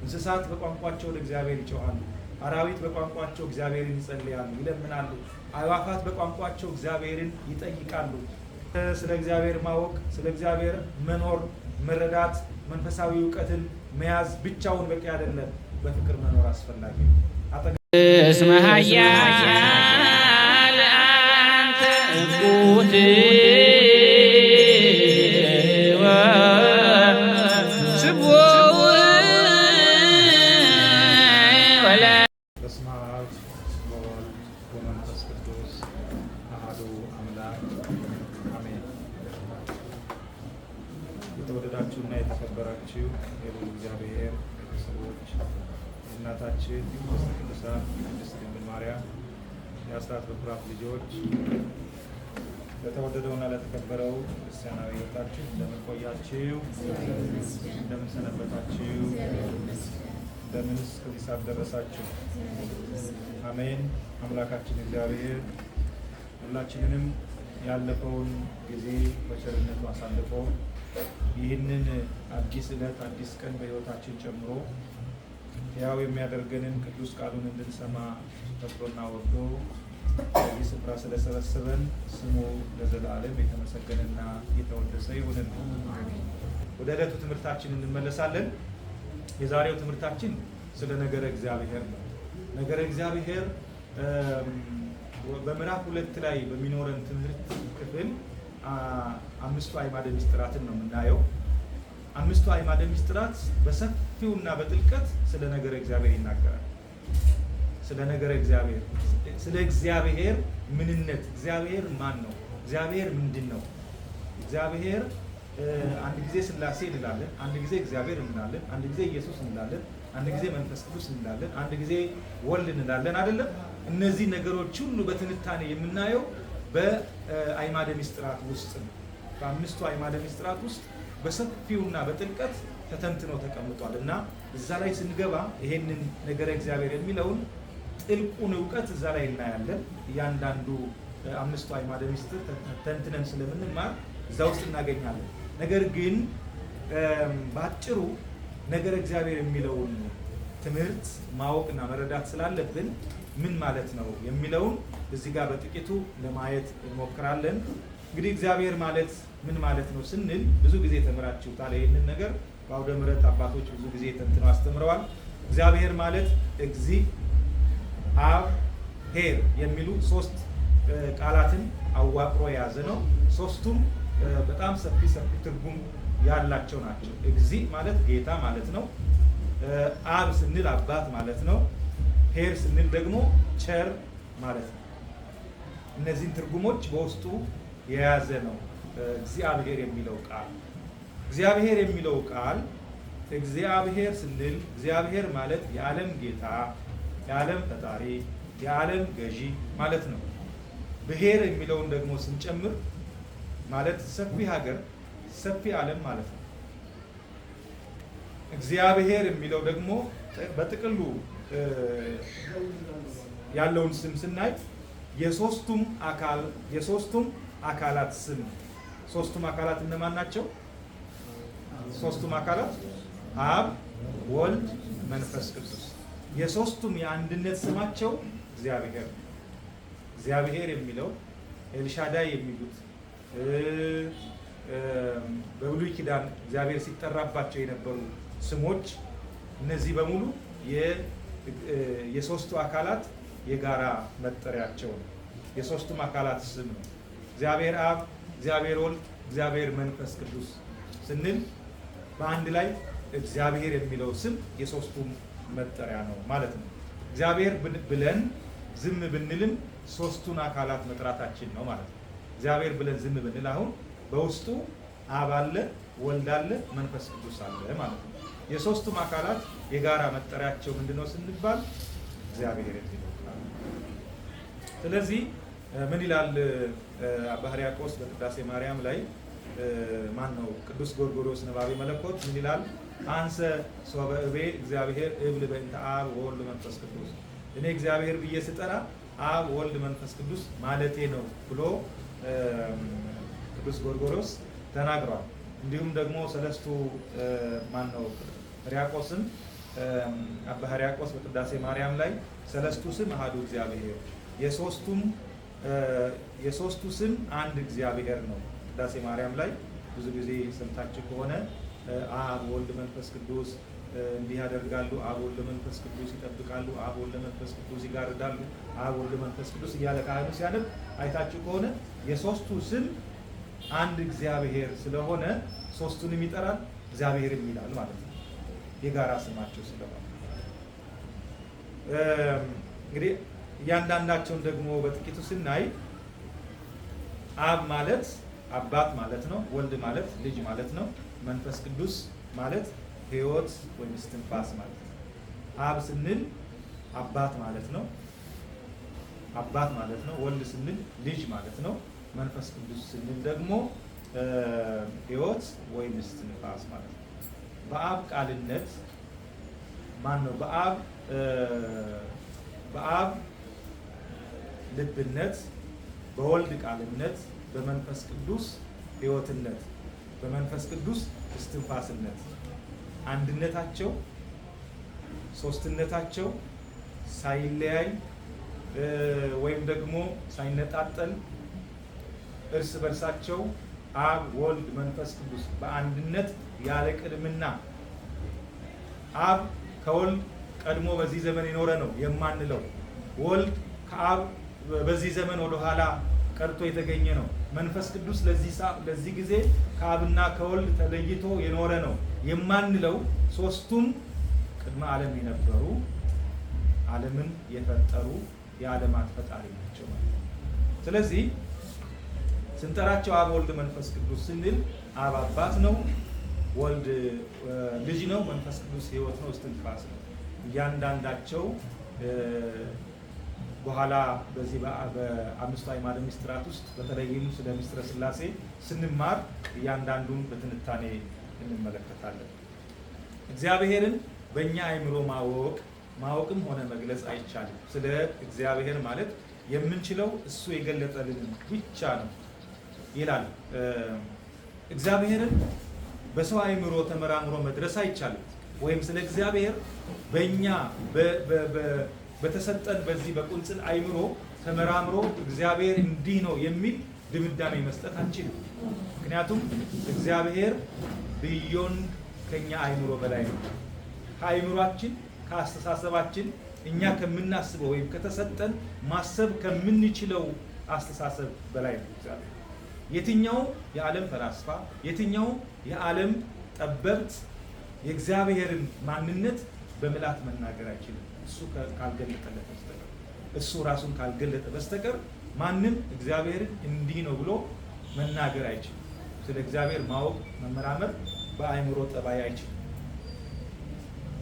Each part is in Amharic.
እንስሳት በቋንቋቸው ለእግዚአብሔር ይጮኻሉ። አራዊት በቋንቋቸው እግዚአብሔርን ይጸልያሉ፣ ይለምናሉ። አዕዋፋት በቋንቋቸው እግዚአብሔርን ይጠይቃሉ። ስለ እግዚአብሔር ማወቅ፣ ስለ እግዚአብሔር መኖር፣ መረዳት፣ መንፈሳዊ እውቀትን መያዝ ብቻውን በቂ አይደለም። በፍቅር መኖር አስፈላጊ ነው። እስመ ኃያል አንተ እቁት የተወደዳችሁና የተከበራችሁ የእግዚአብሔር ሰዎች እናታችን ቅድስት ቅዱሳን ቅድስት ድንግል ማርያም የአስራት በኩራት ልጆች ለተወደደውና ለተከበረው ክርስቲያናዊ ሕይወታችሁ እንደምን ቆያችሁ? እንደምን ሰነበታችሁ? እንደምንስ ከዚህ ሰዓት ደረሳችሁ? አሜን። አምላካችን እግዚአብሔር ሁላችንንም ያለፈውን ጊዜ በቸርነቱ አሳልፎ ይህንን አዲስ ዕለት አዲስ ቀን በሕይወታችን ጨምሮ ያው የሚያደርገንን ቅዱስ ቃሉን እንድንሰማ ፈቅዶና ወዶ በዚህ ስፍራ ስለሰበሰበን ስሙ ለዘላለም የተመሰገነና የተወደሰ ይሁን። ወደ ዕለቱ ትምህርታችን እንመለሳለን። የዛሬው ትምህርታችን ስለ ነገረ እግዚአብሔር ነው። ነገረ እግዚአብሔር በምዕራፍ 2 ላይ በሚኖረን ትምህርት ክፍል አምስቱ አዕማደ ምስጢራትን ነው የምናየው። አምስቱ አዕማደ ምስጢራት በሰፊውና በጥልቀት ስለ ነገረ እግዚአብሔር ይናገራል። ስለ ነገረ እግዚአብሔር፣ ስለ እግዚአብሔር ምንነት፣ እግዚአብሔር ማን ነው፣ እግዚአብሔር ምንድን ነው፣ እግዚአብሔር አንድ ጊዜ ሥላሴ እንላለን፣ አንድ ጊዜ እግዚአብሔር እንላለን፣ አንድ ጊዜ ኢየሱስ እንላለን፣ አንድ ጊዜ መንፈስ ቅዱስ እንላለን፣ አንድ ጊዜ ወልድ እንላለን አይደለም። እነዚህ ነገሮች ሁሉ በትንታኔ የምናየው በአዕማደ ምስጢራት ውስጥ ነው። በአምስቱ አዕማደ ምስጢራት ውስጥ በሰፊውና በጥልቀት ተተንትኖ ተቀምጧል እና እዛ ላይ ስንገባ ይሄንን ነገረ እግዚአብሔር የሚለውን ጥልቁን እውቀት እዛ ላይ እናያለን። እያንዳንዱ አምስቱ አዕማደ ምስጢር ተንትነን ስለምንማር እዛ ውስጥ እናገኛለን። ነገር ግን በአጭሩ ነገረ እግዚአብሔር የሚለውን ትምህርት ማወቅና መረዳት ስላለብን ምን ማለት ነው የሚለውን እዚህ ጋር በጥቂቱ ለማየት እንሞክራለን። እንግዲህ እግዚአብሔር ማለት ምን ማለት ነው ስንል ብዙ ጊዜ ተምራችሁታል። ይህንን ነገር በአውደ ምሕረት አባቶች ብዙ ጊዜ ተንትነው አስተምረዋል። እግዚአብሔር ማለት እግዚ አብ ኄር የሚሉ 3 ቃላትን አዋቅሮ የያዘ ነው። 3ቱም በጣም ሰፊ ትርጉም ያላቸው ናቸው። እግዚ ማለት ጌታ ማለት ነው። አብ ስንል አባት ማለት ነው። ኄር ስንል ደግሞ ቸር ማለት ነው። እነዚህን ትርጉሞች በውስጡ የያዘ ነው እግዚአብሔር የሚለው ቃል። እግዚአብሔር የሚለው ቃል እግዚአብሔር ስንል እግዚአብሔር ማለት የዓለም ጌታ፣ የዓለም ፈጣሪ፣ የዓለም ገዢ ማለት ነው። ብሔር የሚለውን ደግሞ ስንጨምር ማለት ሰፊ ሀገር፣ ሰፊ ዓለም ማለት ነው። እግዚአብሔር የሚለው ደግሞ በጥቅሉ ያለውን ስም ስናይ የሶስቱም አካላት ስም። ሶስቱም አካላት እነማን ናቸው? ሶስቱም አካላት አብ፣ ወልድ፣ መንፈስ ቅዱስ። የሶስቱም የአንድነት ስማቸው እግዚአብሔር ነው። እግዚአብሔር የሚለው ኤልሻዳይ የሚሉት በብሉይ ኪዳን እግዚአብሔር ሲጠራባቸው የነበሩ ስሞች እነዚህ በሙሉ የሶስቱ አካላት የጋራ መጠሪያቸው ነው። የሶስቱም አካላት ስም ነው። እግዚአብሔር አብ፣ እግዚአብሔር ወልድ፣ እግዚአብሔር መንፈስ ቅዱስ ስንል በአንድ ላይ እግዚአብሔር የሚለው ስም የሶስቱም መጠሪያ ነው ማለት ነው። እግዚአብሔር ብለን ዝም ብንልም ሶስቱን አካላት መጥራታችን ነው ማለት ነው። እግዚአብሔር ብለን ዝም ብንል አሁን በውስጡ አብ አለ፣ ወልድ አለ፣ መንፈስ ቅዱስ አለ ማለት ነው። የሶስቱም አካላት የጋራ መጠሪያቸው ምንድነው ስንባል እግዚአብሔር የሚለው። ስለዚህ ምን ይላል አባ ሕርያቆስ በቅዳሴ ማርያም ላይ ማን ነው ቅዱስ ጎርጎርዮስ ነባቤ መለኮት ምን ይላል? አንሰ ሶበ እቤ እግዚአብሔር እብል በእንተ አብ ወወልድ መንፈስ ቅዱስ፣ እኔ እግዚአብሔር ብዬ ስጠራ አብ ወልድ መንፈስ ቅዱስ ማለቴ ነው ብሎ ቅዱስ ጎርጎርዮስ ተናግሯል። እንዲሁም ደግሞ ሰለስቱ ማን ነው ሕርያቆስም አባ ሕርያቆስ በቅዳሴ ማርያም ላይ ሰለስቱ ስም አሐዱ እግዚአብሔር፣ የሶስቱ ስም አንድ እግዚአብሔር ነው። ቅዳሴ ማርያም ላይ ብዙ ጊዜ ሰምታችሁ ከሆነ አብ ወልድ መንፈስ ቅዱስ እንዲህ ያደርጋሉ፣ አብ ወልድ መንፈስ ቅዱስ ይጠብቃሉ፣ አብ ወልድ መንፈስ ቅዱስ ይጋርዳሉ፣ አብ ወልድ መንፈስ ቅዱስ እያለ ካህኑ ሲያነብ አይታችሁ ከሆነ የሶስቱ ስም አንድ እግዚአብሔር ስለሆነ ሶስቱንም ይጠራል፣ እግዚአብሔርም ይላል ማለት ነው። የጋራ ስማቸው ስለሆነ እንግዲህ እያንዳንዳቸውን ደግሞ በጥቂቱ ስናይ አብ ማለት አባት ማለት ነው። ወልድ ማለት ልጅ ማለት ነው። መንፈስ ቅዱስ ማለት ሕይወት ወይም እስትንፋስ ማለት ነው። አብ ስንል አባት ማለት ነው። አባት ማለት ነው። ወልድ ስንል ልጅ ማለት ነው። መንፈስ ቅዱስ ስንል ደግሞ ሕይወት ወይም እስትንፋስ ማለት ነው። በአብ ቃልነት ማን ነው? በአብ ልብነት፣ በወልድ ቃልነት፣ በመንፈስ ቅዱስ ሕይወትነት፣ በመንፈስ ቅዱስ እስትንፋስነት አንድነታቸው ሶስትነታቸው ሳይለያይ ወይም ደግሞ ሳይነጣጠል እርስ በርሳቸው አብ ወልድ መንፈስ ቅዱስ በአንድነት ያለ ቅድምና አብ ከወልድ ቀድሞ በዚህ ዘመን የኖረ ነው የማንለው፣ ወልድ ከአብ በዚህ ዘመን ወደኋላ ቀርቶ የተገኘ ነው። መንፈስ ቅዱስ ለዚህ ጊዜ ከአብና ከወልድ ተለይቶ የኖረ ነው የማንለው ሶስቱም ቅድመ ዓለም የነበሩ ዓለምን የፈጠሩ የዓለማት ፈጣሪ ናቸው ማለት ነው። ስለዚህ ስንጠራቸው አብ ወልድ መንፈስ ቅዱስ ስንል አብ አባት ነው፣ ወልድ ልጅ ነው፣ መንፈስ ቅዱስ ሕይወት ነው፣ እስትንፋስ ነው። እያንዳንዳቸው በኋላ በዚህ በአምስቱ አዕማደ ምስጢራት ውስጥ በተለይም ስለ ምስጢረ ሥላሴ ስንማር እያንዳንዱን በትንታኔ እንመለከታለን። እግዚአብሔርን በእኛ አእምሮ ማወቅም ሆነ መግለጽ አይቻልም። ስለ እግዚአብሔር ማለት የምንችለው እሱ የገለጠልን ብቻ ነው ይላል። እግዚአብሔርን በሰው አእምሮ ተመራምሮ መድረስ አይቻልም። ወይም ስለ እግዚአብሔር በእኛ በተሰጠን በዚህ በቁንጽል አእምሮ ተመራምሮ እግዚአብሔር እንዲህ ነው የሚል ድምዳሜ መስጠት አንችልም። ምክንያቱም እግዚአብሔር ቢዮንድ ከኛ አእምሮ በላይ ነው። ከአእምሯችን ከአስተሳሰባችን እኛ ከምናስበው ወይም ከተሰጠን ማሰብ ከምንችለው አስተሳሰብ በላይ ነው እግዚአብሔር። የትኛው የዓለም ፈላስፋ የትኛው የዓለም ጠበብት የእግዚአብሔርን ማንነት በምላት መናገር አይችልም። እሱ ካልገለጠለት በስተቀር እሱ ራሱን ካልገለጠ በስተቀር ማንም እግዚአብሔርን እንዲህ ነው ብሎ መናገር አይችልም። ስለ እግዚአብሔር ማወቅ መመራመር በአእምሮ ጠባይ አይችልም።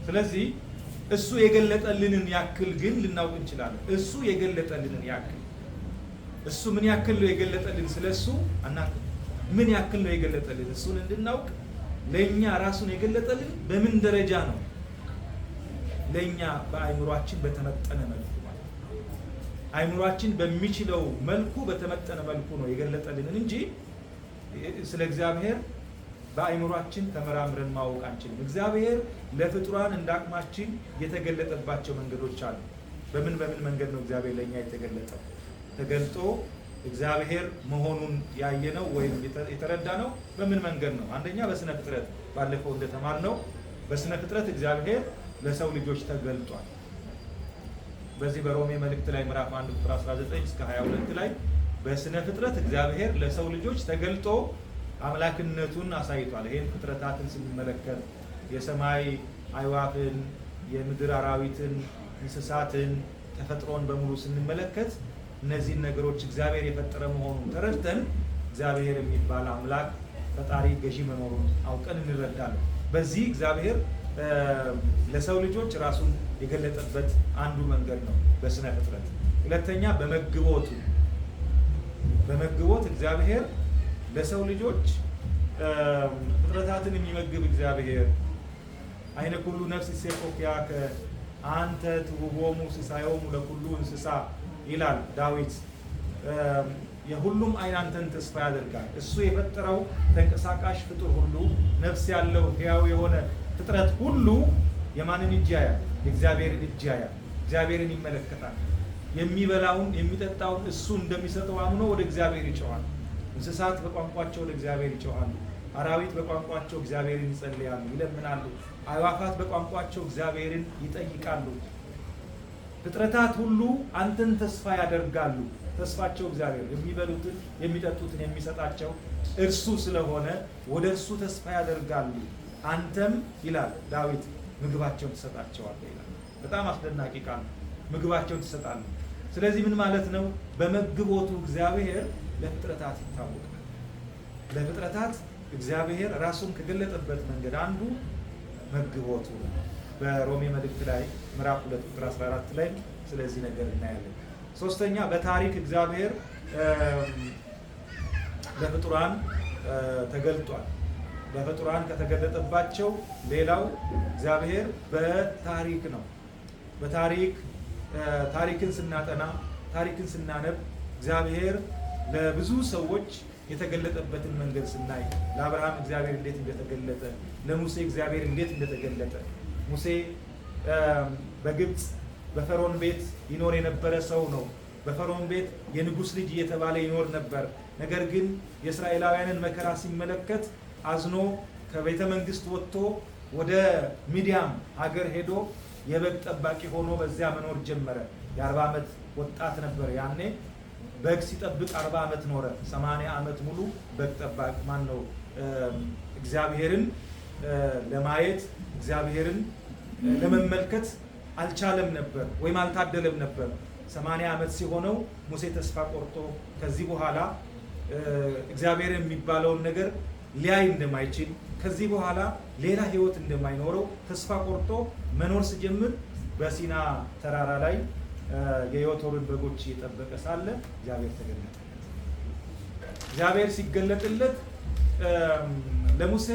ስለዚህ እሱ የገለጠልንን ያክል ግን ልናውቅ እንችላለን። እሱ የገለጠልንን ያክል እሱ ምን ያክል ነው የገለጠልን? ስለሱ አናውቅም። ምን ያክል ነው የገለጠልን? እሱን እንድናውቅ ለኛ ራሱን የገለጠልን በምን ደረጃ ነው? ለኛ በአእምሯችን በተመጠነ መልኩ ማለት ነው። አእምሯችን በሚችለው መልኩ በተመጠነ መልኩ ነው የገለጠልን እንጂ ስለ እግዚአብሔር በአእምሯችን ተመራምረን ማወቅ አንችልም። እግዚአብሔር ለፍጡራን እንዳቅማችን የተገለጠባቸው መንገዶች አሉ። በምን መንገድ ነው እግዚአብሔር ለኛ የተገለጠው? ተገልጦ እግዚአብሔር መሆኑን ያየነው ወይም የተረዳነው በምን መንገድ ነው? አንደኛ በስነ ፍጥረት፣ ባለፈው እንደተማርነው በስነ ፍጥረት እግዚአብሔር ለሰው ልጆች ተገልጧል። በዚህ በሮሜ መልእክት ላይ ምዕራፍ 1 ቁጥር 19 እስከ 22 ላይ በስነ ፍጥረት እግዚአብሔር ለሰው ልጆች ተገልጦ አምላክነቱን አሳይቷል። ይሄን ፍጥረታትን ስንመለከት የሰማይ አዕዋፍን፣ የምድር አራዊትን፣ እንስሳትን፣ ተፈጥሮን በሙሉ ስንመለከት እነዚህን ነገሮች እግዚአብሔር የፈጠረ መሆኑን ተረድተን እግዚአብሔር የሚባል አምላክ ፈጣሪ ገዢ መኖሩን አውቀን እንረዳለን። በዚህ እግዚአብሔር ለሰው ልጆች ራሱን የገለጠበት አንዱ መንገድ ነው በስነ ፍጥረት። ሁለተኛ በመግቦት እግዚአብሔር ለሰው ልጆች ፍጥረታትን የሚመግብ እግዚአብሔር አይነ ኩሉ ነፍስ ይሴቆኪያከ አንተ ትሁቦሙ ሲሳዮሙ ለኩሉ እንስሳ ይላል ዳዊት። የሁሉም አይን አንተን ተስፋ ያደርጋል። እሱ የፈጠረው ተንቀሳቃሽ ፍጡር ሁሉ ነፍስ ያለው ሕያው የሆነ ፍጥረት ሁሉ የማንን እጅ ያያል? የእግዚአብሔርን እጅ ያያል። እግዚአብሔርን ይመለከታል። የሚበላውን የሚጠጣውን እሱ እንደሚሰጠው አምኖ ወደ እግዚአብሔር ይጮኻል። እንስሳት በቋንቋቸው ወደ እግዚአብሔር ይጮኻሉ። አራዊት በቋንቋቸው እግዚአብሔርን ይጸልያሉ፣ ይለምናሉ። አዕዋፋት በቋንቋቸው እግዚአብሔርን ይጠይቃሉ። ፍጥረታት ሁሉ አንተን ተስፋ ያደርጋሉ። ተስፋቸው እግዚአብሔር የሚበሉትን የሚጠጡትን የሚሰጣቸው እርሱ ስለሆነ ወደ እርሱ ተስፋ ያደርጋሉ። አንተም ይላል ዳዊት ምግባቸውን ትሰጣቸዋለህ ይላል። በጣም አስደናቂ ቃል። ምግባቸውን ትሰጣለህ። ስለዚህ ምን ማለት ነው? በመግቦቱ እግዚአብሔር ለፍጥረታት ይታወቃል። ለፍጥረታት እግዚአብሔር ራሱን ከገለጠበት መንገድ አንዱ መግቦቱ ነው። በሮሜ መልእክት ላይ ምዕራፍ 2 ቁጥር 14 ላይ ስለዚህ ነገር እናያለን። ሶስተኛ በታሪክ እግዚአብሔር ለፍጡራን ተገልጧል። ለፍጡራን ከተገለጠባቸው ሌላው እግዚአብሔር በታሪክ ነው። በታሪክ ታሪክን ስናጠና ታሪክን ስናነብ እግዚአብሔር ለብዙ ሰዎች የተገለጠበትን መንገድ ስናይ ለአብርሃም እግዚአብሔር እንዴት እንደተገለጠ፣ ለሙሴ እግዚአብሔር እንዴት እንደተገለጠ። ሙሴ በግብፅ በፈርዖን ቤት ይኖር የነበረ ሰው ነው። በፈርዖን ቤት የንጉሥ ልጅ እየተባለ ይኖር ነበር። ነገር ግን የእስራኤላውያንን መከራ ሲመለከት አዝኖ ከቤተ መንግስት ወጥቶ ወደ ሚዲያም ሀገር ሄዶ የበግ ጠባቂ ሆኖ በዚያ መኖር ጀመረ። የ40 ዓመት ወጣት ነበር ያኔ። በግ ሲጠብቅ 40 ዓመት ኖረ። 80 ዓመት ሙሉ በግ ጠባቂ ነው እግዚአብሔርን ለማየት እግዚአብሔርን ለመመልከት አልቻለም ነበር ወይም አልታደለም ነበር። 80 ዓመት ሲሆነው ሙሴ ተስፋ ቆርጦ ከዚህ በኋላ እግዚአብሔር የሚባለውን ነገር ሊያይ እንደማይችል ከዚህ በኋላ ሌላ ህይወት እንደማይኖረው ተስፋ ቆርጦ መኖር ሲጀምር በሲና ተራራ ላይ የዮቶርን በጎች እየጠበቀ ሳለ እግዚአብሔር ተገለጠለት። እግዚአብሔር ሲገለጥለት ለሙሴ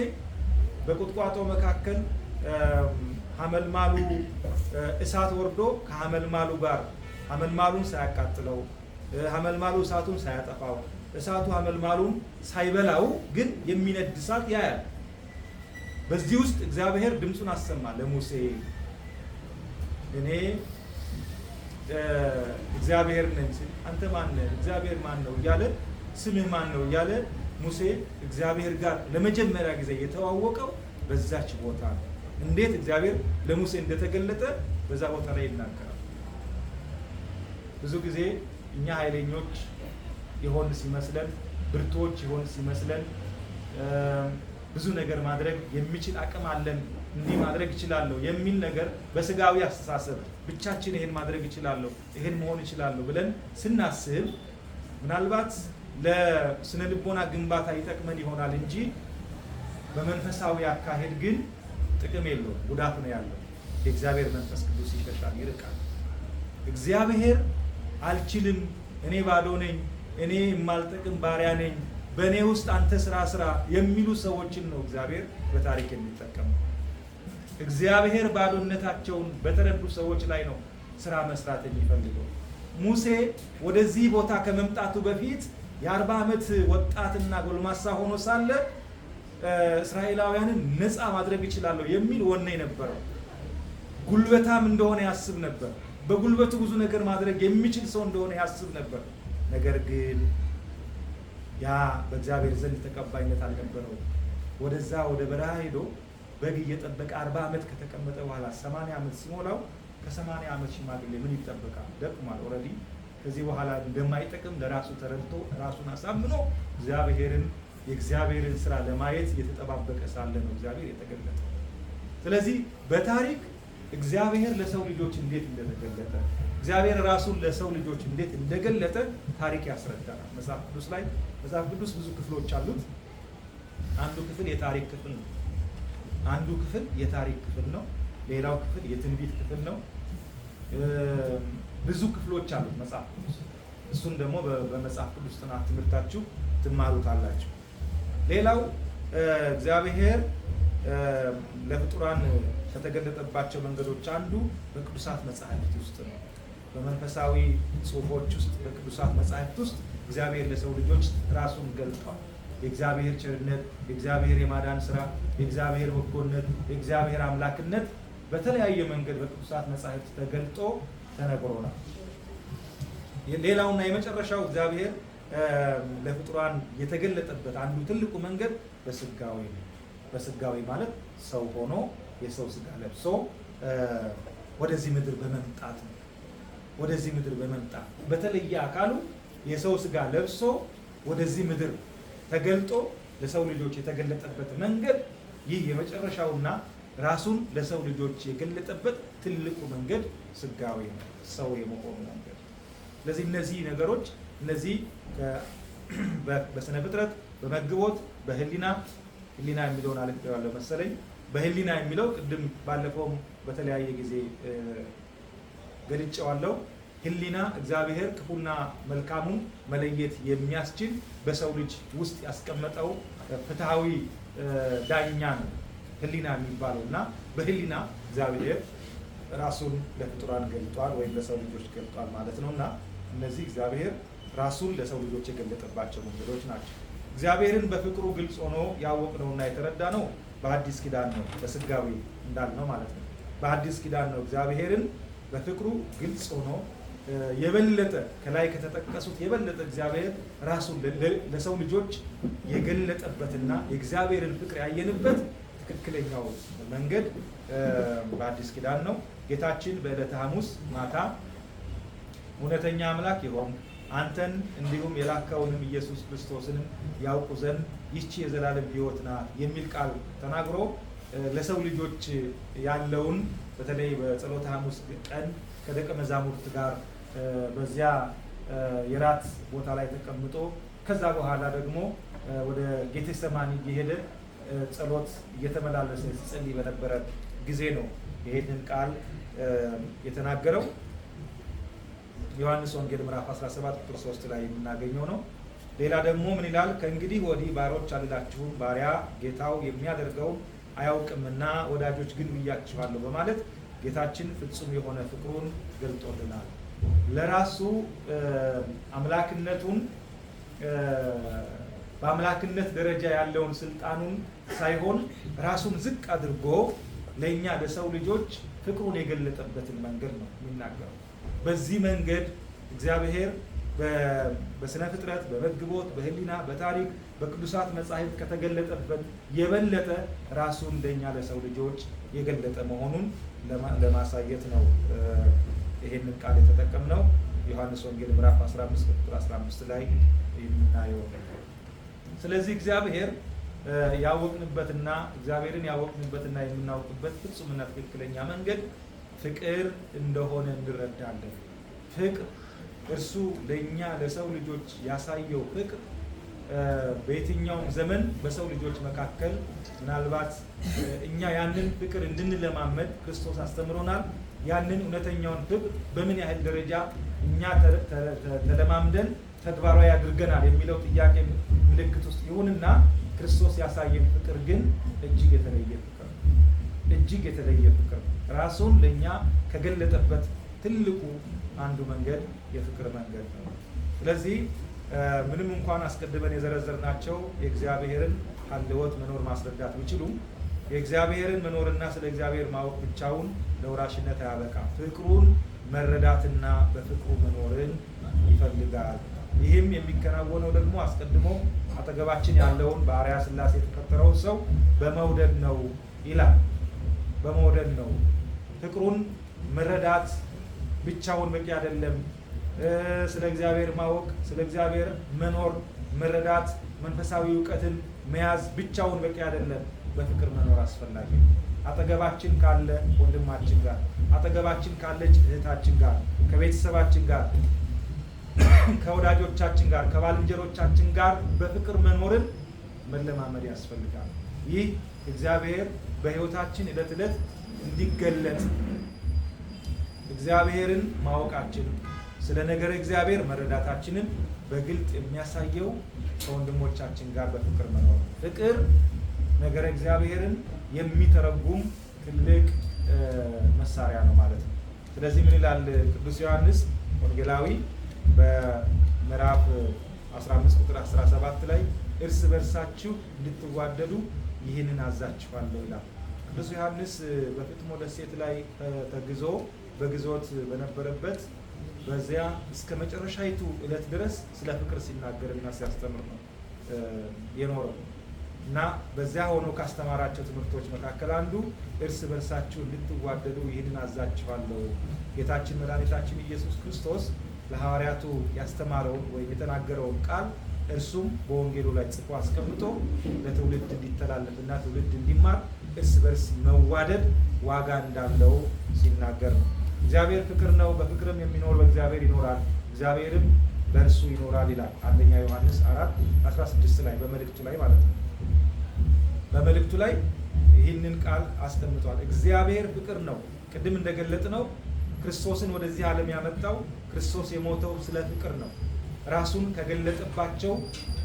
በቁጥቋጦ መካከል ሐመልማሉ እሳት ወርዶ ከሐመልማሉ ጋር ሐመልማሉን ሳያቃጥለው ሐመልማሉ እሳቱን ሳያጠፋው እሳቱ ሐመልማሉን ሳይበላው ግን የሚነድ እሳት ያያል። በዚህ ውስጥ እግዚአብሔር ድምፁን አሰማ ለሙሴ። እኔ እግዚአብሔር ነኝ ሲል አንተ ማን ነህ? እግዚአብሔር ማን ነው እያለ ስምህ ማን ነው እያለ ሙሴ እግዚአብሔር ጋር ለመጀመሪያ ጊዜ የተዋወቀው በዛች ቦታ ነው። እንዴት እግዚአብሔር ለሙሴ እንደተገለጠ በዛ ቦታ ላይ ይናገራል። ብዙ ጊዜ እኛ ኃይለኞች የሆን ሲመስለን ብርቶች የሆን ሲመስለን ብዙ ነገር ማድረግ የሚችል አቅም አለን፣ እንዲህ ማድረግ እችላለሁ የሚል ነገር በስጋዊ አስተሳሰብ ብቻችን ይሄን ማድረግ እችላለሁ፣ ይሄን መሆን እችላለሁ ብለን ስናስብ ምናልባት ለስነ ልቦና ግንባታ ይጠቅመን ይሆናል እንጂ በመንፈሳዊ አካሄድ ግን ጥቅም የለውም፣ ጉዳት ነው ያለው። የእግዚአብሔር መንፈስ ቅዱስ ይሸሻል፣ ይርቃል። እግዚአብሔር አልችልም፣ እኔ ባዶ ነኝ፣ እኔ የማልጠቅም ባሪያ ነኝ፣ በእኔ ውስጥ አንተ ስራ የሚሉ ሰዎችን ነው እግዚአብሔር በታሪክ የሚጠቀመው። እግዚአብሔር ባዶነታቸውን በተረዱ ሰዎች ላይ ነው ስራ መስራት የሚፈልገው። ሙሴ ወደዚህ ቦታ ከመምጣቱ በፊት የ40 ዓመት ወጣትና ጎልማሳ ሆኖ ሳለ እስራኤላውያንን ነፃ ማድረግ እችላለሁ የሚል ወኔ ነበረው። ጉልበታም እንደሆነ ያስብ ነበር። በጉልበቱ ብዙ ነገር ማድረግ የሚችል ሰው እንደሆነ ያስብ ነበር። ነገር ግን ያ በእግዚአብሔር ዘንድ ተቀባይነት አልነበረው። ወደዛ ወደ በረሃ ሄዶ በግ እየጠበቀ 40 ዓመት ከተቀመጠ በኋላ 80 ዓመት ሲሞላው ከ80 ዓመት ሽማግሌ ምን ይጠበቃል? ደክሟል ኦልሬዲ። ከዚህ በኋላ እንደማይጠቅም ለራሱ ተረድቶ ራሱን አሳምኖ የእግዚአብሔርን ስራ ለማየት የተጠባበቀ ሳለ ነው እግዚአብሔር የተገለጠ። ስለዚህ በታሪክ እግዚአብሔር ለሰው ልጆች እንዴት እንደተገለጠ እግዚአብሔር ራሱን ለሰው ልጆች እንዴት እንደገለጠ ታሪክ ያስረዳናል። መጽሐፍ ቅዱስ ብዙ ክፍሎች አሉት። አንዱ ክፍል የታሪክ ክፍል ነው። ሌላው ክፍል የትንቢት ክፍል ነው። ብዙ ክፍሎች አሉት መጽሐፍ ቅዱስ። እሱን ደግሞ በመጽሐፍ ቅዱስ ጥናት ትምህርታችሁ ትማሩታላችሁ። ሌላው እግዚአብሔር ለፍጡራን ከተገለጠባቸው መንገዶች አንዱ በቅዱሳት መጻሕፍት ውስጥ ነው። በመንፈሳዊ ጽሑፎች ውስጥ በቅዱሳት መጻሕፍት ውስጥ እግዚአብሔር ለሰው ልጆች ራሱን ገልጧል። የእግዚአብሔር ቸርነት፣ የእግዚአብሔር የማዳን ስራ፣ የእግዚአብሔር በጎነት፣ የእግዚአብሔር አምላክነት በተለያየ መንገድ በቅዱሳት መጻሕፍት ተገልጦ ተነግሮናል። ሌላውና የመጨረሻው እግዚአብሔር ለፍጡራን የተገለጠበት አንዱ ትልቁ መንገድ በስጋዌ ነው። በስጋዌ ማለት ሰው ሆኖ የሰው ስጋ ለብሶ ወደዚህ ምድር በመምጣት ነው። ወደዚህ ምድር በመምጣት በተለየ አካሉ የሰው ስጋ ለብሶ ወደዚህ ምድር ተገልጦ ለሰው ልጆች የተገለጠበት መንገድ ይህ የመጨረሻውና ራሱን ለሰው ልጆች የገለጠበት ትልቁ መንገድ ስጋዌ ነው፣ ሰው የመሆኑ መንገድ። ስለዚህ እነዚህ ነገሮች እነዚህ በስነ ፍጥረት፣ በመግቦት፣ በህሊና የሚለውን አልፌዋለሁ መሰለኝ። በህሊና የሚለው ቅድም ባለፈውም በተለያየ ጊዜ ገልጬዋለሁ። ህሊና እግዚአብሔር ክፉና መልካሙን መለየት የሚያስችል በሰው ልጅ ውስጥ ያስቀመጠው ፍትሃዊ ዳኛ ነው ህሊና የሚባለው እና በህሊና እግዚአብሔር ራሱን ለፍጡራን ገልጧል ወይም ለሰው ልጆች ገልጧል ማለት ነው። እና እነዚህ እግዚአብሔር ራሱን ለሰው ልጆች የገለጠባቸው መንገዶች ናቸው። እግዚአብሔርን በፍቅሩ ግልጽ ሆኖ ያወቅነውና የተረዳነው በአዲስ ኪዳን ነው፣ በስጋዌ እንዳልነው ማለት ነው። በአዲስ ኪዳን ነው እግዚአብሔርን በፍቅሩ ግልጽ ሆኖ የበለጠ ከላይ ከተጠቀሱት የበለጠ እግዚአብሔር ራሱን ለሰው ልጆች የገለጠበትና የእግዚአብሔርን ፍቅር ያየንበት ትክክለኛው መንገድ በአዲስ ኪዳን ነው። ጌታችን በዕለተ ሐሙስ ማታ እውነተኛ አምላክ የሆንክ አንተን እንዲሁም የላከውንም ኢየሱስ ክርስቶስንም ያውቁ ዘንድ ይህች የዘላለም ሕይወት ናት የሚል ቃል ተናግሮ ለሰው ልጆች ያለውን በተለይ በጸሎተ ሐሙስ ቀን ከደቀ መዛሙርት ጋር በዚያ የራት ቦታ ላይ ተቀምጦ ከዛ በኋላ ደግሞ ወደ ጌቴሰማኒ እየሄደ ጸሎት እየተመላለሰ ሲጸልይ በነበረ ጊዜ ነው ይሄንን ቃል የተናገረው። ዮሐንስ ወንጌል ምዕራፍ 17 ቁጥር 3 ላይ የምናገኘው ነው። ሌላ ደግሞ ምን ይላል? ከእንግዲህ ወዲህ ባሮች አልላችሁም፣ ባሪያ ጌታው የሚያደርገውን አያውቅምና ወዳጆች ግን ብያችኋለሁ በማለት ጌታችን ፍጹም የሆነ ፍቅሩን ገልጦልናል። ለራሱ አምላክነቱን በአምላክነት ደረጃ ያለውን ስልጣኑን ሳይሆን ራሱን ዝቅ አድርጎ ለእኛ ለሰው ልጆች ፍቅሩን የገለጠበትን መንገድ ነው የሚናገረው። በዚህ መንገድ እግዚአብሔር በስነ ፍጥረት፣ በመግቦት፣ በህሊና፣ በታሪክ፣ በቅዱሳት መጻሕፍት ከተገለጠበት የበለጠ ራሱን ለእኛ ለሰው ልጆች የገለጠ መሆኑን ለማሳየት ነው ይሄንን ቃል የተጠቀምነው። ዮሐንስ ወንጌል ምዕራፍ 15 ቁጥር 15 ላይ የምናየው። ስለዚህ እግዚአብሔር ያወቅንበትና እግዚአብሔርን ያወቅንበትና የምናውቅበት ፍጹምና ትክክለኛ መንገድ ፍቅር እንደሆነ እንረዳለን። ፍቅር እርሱ ለእኛ ለሰው ልጆች ያሳየው ፍቅር በየትኛውም ዘመን በሰው ልጆች መካከል ምናልባት እኛ ያንን ፍቅር እንድንለማመድ ክርስቶስ አስተምሮናል። ያንን እውነተኛውን ፍቅር በምን ያህል ደረጃ እኛ ተለማምደን ተግባራዊ አድርገናል የሚለው ጥያቄ ምልክት ውስጥ ይሁንና ክርስቶስ ያሳየን ፍቅር ግን እጅግ የተለየ ፍቅር ነው። እጅግ የተለየ ፍቅር ነው። ራሱን ለእኛ ከገለጠበት ትልቁ አንዱ መንገድ የፍቅር መንገድ ነው። ስለዚህ ምንም እንኳን አስቀድመን የዘረዘርናቸው የእግዚአብሔርን ሀልወት መኖር ማስረዳት ቢችሉም የእግዚአብሔርን መኖርና ስለ እግዚአብሔር ማወቅ ብቻውን ለወራሽነት አያበቃም። ፍቅሩን መረዳትና በፍቅሩ መኖርን ይፈልጋል። ይህም የሚከናወነው ደግሞ አስቀድሞ አጠገባችን ያለውን በአርአያ ሥላሴ የተፈጠረውን ሰው በመውደድ ነው ይላል። በመውደድ ነው። ፍቅሩን መረዳት ብቻውን በቂ አይደለም። ስለ እግዚአብሔር ማወቅ፣ ስለ እግዚአብሔር መኖር፣ መረዳት፣ መንፈሳዊ እውቀትን መያዝ ብቻውን በቂ አይደለም። በፍቅር መኖር አስፈላጊ ነው። አጠገባችን ካለ ወንድማችን ጋር፣ አጠገባችን ካለች እህታችን ጋር፣ ከቤተሰባችን ጋር፣ ከወዳጆቻችን ጋር፣ ከባልንጀሮቻችን ጋር በፍቅር መኖርን መለማመድ ያስፈልጋል። ይህ እግዚአብሔር በሕይወታችን ዕለት ዕለት እንዲገለጥ እግዚአብሔርን ማወቃችን ስለ ነገረ እግዚአብሔር መረዳታችንን በግልጥ የሚያሳየው ከወንድሞቻችን ጋር በፍቅር መኖር። ፍቅር ነገረ እግዚአብሔርን የሚተረጉም ትልቅ መሳሪያ ነው ማለት ነው። ስለዚህ ምን ይላል ቅዱስ ዮሐንስ ወንጌላዊ በምዕራፍ 15 ቁጥር 17 ላይ እርስ በርሳችሁ እንድትዋደዱ ይህንን አዛችኋለሁ ይላል። ቅዱስ ዮሐንስ በፍጥሞ ደሴት ላይ ተግዞ በግዞት በነበረበት በዚያ እስከ መጨረሻይቱ ዕለት ድረስ ስለ ፍቅር ሲናገርና ሲያስተምር ነው የኖረው እና በዚያ ሆኖ ካስተማራቸው ትምህርቶች መካከል አንዱ እርስ በርሳችሁ እንድትዋደዱ ይህንን አዛችኋለሁ። ጌታችን መድኃኒታችን ኢየሱስ ክርስቶስ ለሐዋርያቱ ያስተማረውን ወይም የተናገረውን ቃል እርሱም በወንጌሉ ላይ ጽፎ አስቀምጦ ለትውልድ እንዲተላለፍና ትውልድ እንዲማር እርስ በርስ መዋደድ ዋጋ እንዳለው ሲናገር ነው። እግዚአብሔር ፍቅር ነው፣ በፍቅርም የሚኖር በእግዚአብሔር ይኖራል፣ እግዚአብሔርም በእርሱ ይኖራል ይላል። አንደኛ ዮሐንስ 4:16 ላይ በመልእክቱ ላይ ማለት ነው። በመልእክቱ ላይ ይህንን ቃል አስቀምጧል። እግዚአብሔር ፍቅር ነው። ቅድም እንደገለጥ ነው ክርስቶስን ወደዚህ ዓለም ያመጣው ክርስቶስ የሞተው ስለ ፍቅር ነው። ራሱን ከገለጠባቸው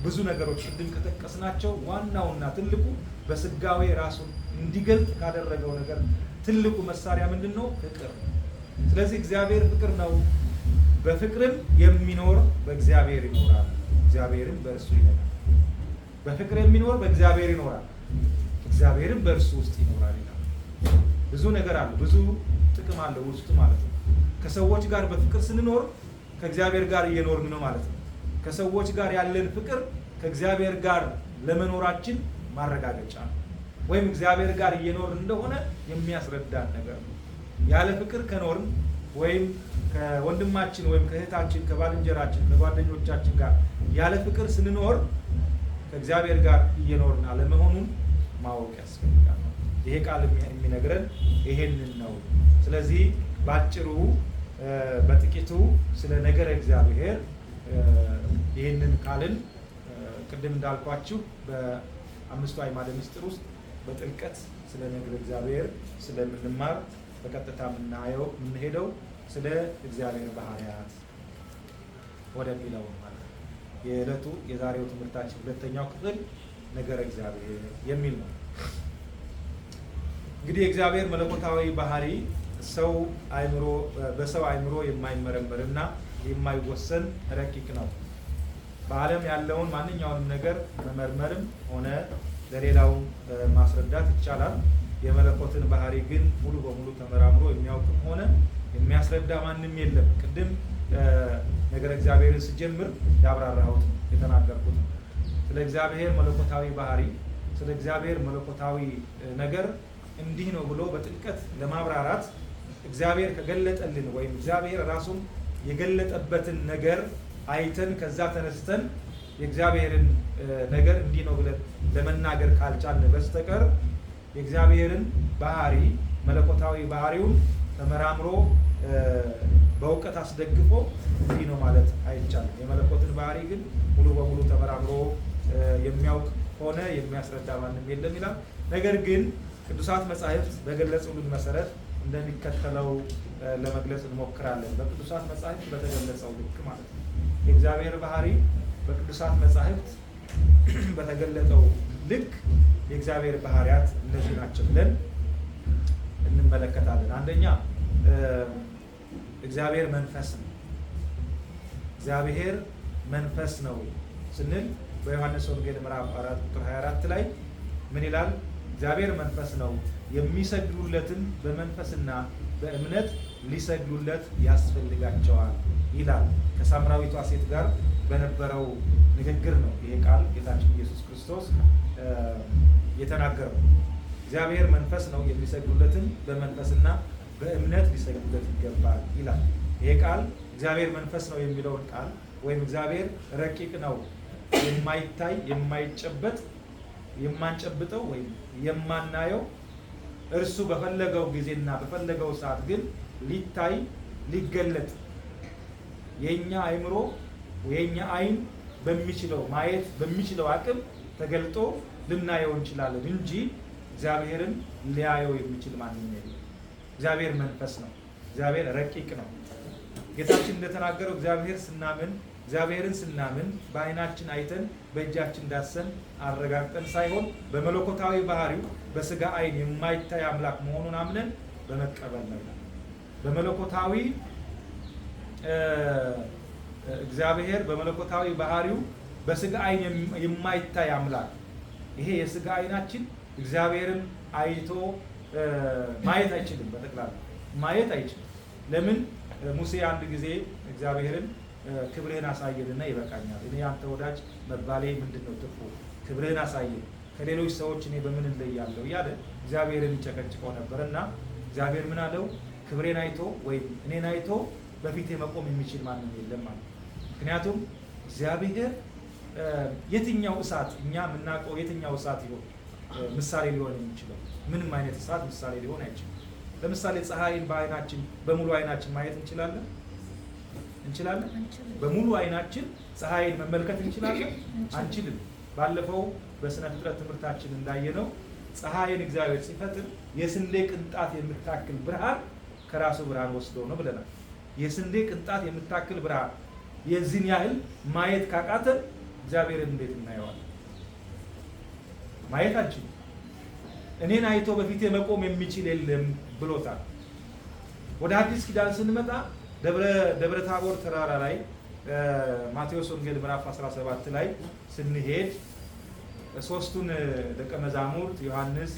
ብዙ ነገሮች ቅድም ከጠቀስናቸው ዋናውና ትልቁ በስጋዌ ራሱን እንዲገልጥ ካደረገው ነገር ትልቁ መሳሪያ ምንድን ነው? ፍቅር። ስለዚህ እግዚአብሔር ፍቅር ነው። በፍቅርም የሚኖር በእግዚአብሔር ይኖራል፣ እግዚአብሔርም በእርሱ ይኖራል። በፍቅር የሚኖር በእግዚአብሔር ይኖራል፣ እግዚአብሔርም በእርሱ ውስጥ ይኖራል ይላል። ብዙ ነገር አለ፣ ብዙ ጥቅም አለው ውስጡ ማለት ነው። ከሰዎች ጋር በፍቅር ስንኖር ከእግዚአብሔር ጋር እየኖርን ነው ማለት ነው። ከሰዎች ጋር ያለን ፍቅር ከእግዚአብሔር ጋር ለመኖራችን ማረጋገጫ ነው፣ ወይም እግዚአብሔር ጋር እየኖርን እንደሆነ የሚያስረዳን ነገር ነው። ያለ ፍቅር ከኖርን ወይም ከወንድማችን ወይም ከእህታችን፣ ከባልንጀራችን፣ ከጓደኞቻችን ጋር ያለ ፍቅር ስንኖር ከእግዚአብሔር ጋር እየኖርን አለመሆኑን ማወቅ ያስፈልጋል። ይሄ ቃል የሚነግረን ይሄንን ነው። ስለዚህ ባጭሩ በጥቂቱ ስለ ነገረ እግዚአብሔር ይህንን ቃልን ቅድም እንዳልኳችሁ በአምስቱ አዕማደ ምስጢር ውስጥ በጥልቀት ስለ ነገረ እግዚአብሔር ስለምንማር በቀጥታ የምንሄደው ስለ እግዚአብሔር ባህሪያት ወደሚለው ማለት ነው። የዕለቱ የዛሬው ትምህርታችን ሁለተኛው ክፍል ነገረ እግዚአብሔር የሚል ነው። እንግዲህ የእግዚአብሔር መለኮታዊ ባህሪ በሰው አእምሮ የማይመረመርና የማይወሰን ረቂቅ ነው። በዓለም ያለውን ማንኛውንም ነገር መመርመርም ሆነ ለሌላው ማስረዳት ይቻላል። የመለኮትን ባህሪ ግን ሙሉ በሙሉ ተመራምሮ የሚያውቅም ሆነ የሚያስረዳ ማንም የለም። ቅድም ነገረ እግዚአብሔርን ስጀምር ያብራራሁት የተናገርኩት ነው። ስለ እግዚአብሔር መለኮታዊ ባህሪ፣ ስለ እግዚአብሔር መለኮታዊ ነገር እንዲህ ነው ብሎ በጥልቀት ለማብራራት እግዚአብሔር ከገለጠልን ወይም እግዚአብሔር ራሱን የገለጠበትን ነገር አይተን ከዛ ተነስተን የእግዚአብሔርን ነገር እንዲህ ነው ብለን ለመናገር ካልቻልን በስተቀር የእግዚአብሔርን ባህሪ መለኮታዊ ባህሪውን ተመራምሮ በእውቀት አስደግፎ እንዲህ ነው ማለት አይቻልም። የመለኮትን ባህሪ ግን ሙሉ በሙሉ ተመራምሮ የሚያውቅ ሆነ የሚያስረዳ ማንም የለም ይላል። ነገር ግን ቅዱሳት መጻሕፍት በገለጹልን መሰረት እንደሚከተለው ለመግለጽ እንሞክራለን። በቅዱሳት መጻሕፍት በተገለጸው ልክ ማለት ነው። የእግዚአብሔር ባህሪ በቅዱሳት መጻሕፍት በተገለጠው ልክ የእግዚአብሔር ባህሪያት እነዚህ ናቸው ብለን እንመለከታለን። አንደኛ እግዚአብሔር መንፈስ ነው። እግዚአብሔር መንፈስ ነው ስንል በዮሐንስ ወንጌል ምዕራፍ 4 ቁጥር 24 ላይ ምን ይላል? እግዚአብሔር መንፈስ ነው፣ የሚሰግዱለትን በመንፈስና በእምነት ሊሰግዱለት ያስፈልጋቸዋል ይላል። ከሳምራዊቷ ሴት ጋር በነበረው ንግግር ነው ይሄ ቃል ጌታችን ኢየሱስ ክርስቶስ የተናገረው። እግዚአብሔር መንፈስ ነው፣ የሚሰግዱለትን በመንፈስና በእምነት ሊሰግዱለት ይገባል ይላል። ይሄ ቃል እግዚአብሔር መንፈስ ነው የሚለውን ቃል ወይም እግዚአብሔር ረቂቅ ነው፣ የማይታይ የማይጨበጥ የማንጨብጠው ወይም የማናየው እርሱ በፈለገው ጊዜና በፈለገው ሰዓት ግን ሊታይ ሊገለጥ የኛ አእምሮ የኛ አይን በሚችለው ማየት በሚችለው አቅም ተገልጦ ልናየው እንችላለን እንጂ እግዚአብሔርን ሊያየው የሚችል ማንም የለም። እግዚአብሔር መንፈስ ነው። እግዚአብሔር ረቂቅ ነው። ጌታችን እንደተናገረው እግዚአብሔርን ስናምን በአይናችን አይተን በእጃችን ዳሰን አረጋግጠን ሳይሆን በመለኮታዊ ባህሪው በስጋ አይን የማይታይ አምላክ መሆኑን አምነን በመቀበል ነው። በመለኮታዊ እግዚአብሔር በመለኮታዊ ባህሪው በስጋ አይን የማይታይ አምላክ፣ ይሄ የስጋ አይናችን እግዚአብሔርን አይቶ ማየት አይችልም። በጠቅላላ ማየት አይችልም። ለምን? ሙሴ አንድ ጊዜ እግዚአብሔርን ክብርህን አሳየንና ይበቃኛል፣ እኔ አንተ ወዳጅ መባሌ ምንድን ነው ትርፉ? ክብርህን አሳየን፣ ከሌሎች ሰዎች እኔ በምን እለያለሁ እያለ እግዚአብሔርን ይጨቀጭቀው ነበር። እና እግዚአብሔር ምን አለው? ክብሬን አይቶ ወይም እኔን አይቶ በፊቴ መቆም የሚችል ማንም የለም ማለት። ምክንያቱም እግዚአብሔር የትኛው እሳት እኛ የምናውቀው የትኛው እሳት ይሆን ምሳሌ ሊሆን የሚችለው? ምንም አይነት እሳት ምሳሌ ሊሆን አይችልም። ለምሳሌ ፀሐይን በአይናችን በሙሉ አይናችን ማየት እንችላለን? በሙሉ አይናችን ፀሐይን መመልከት እንችላለን? አንችልም። ባለፈው በስነ ፍጥረት ትምህርታችን እንዳየነው ፀሐይን እግዚአብሔር ሲፈጥር የስንዴ ቅንጣት የምታክል ብርሃን ከራሱ ብርሃን ወስዶ ነው ብለናል። የስንዴ ቅንጣት የምታክል ብርሃን የዚህን ያህል ማየት ካቃተን እግዚአብሔርን እንዴት እናየዋለን? ማየት አንችልም። እኔን አይቶ በፊቴ መቆም የሚችል የለም ብሎታል። ወደ አዲስ ኪዳን ስንመጣ ደብረ ታቦር ተራራ ላይ ማቴዎስ ወንጌል ምዕራፍ 17 ላይ ስንሄድ ሶስቱን ደቀ መዛሙርት ዮሐንስ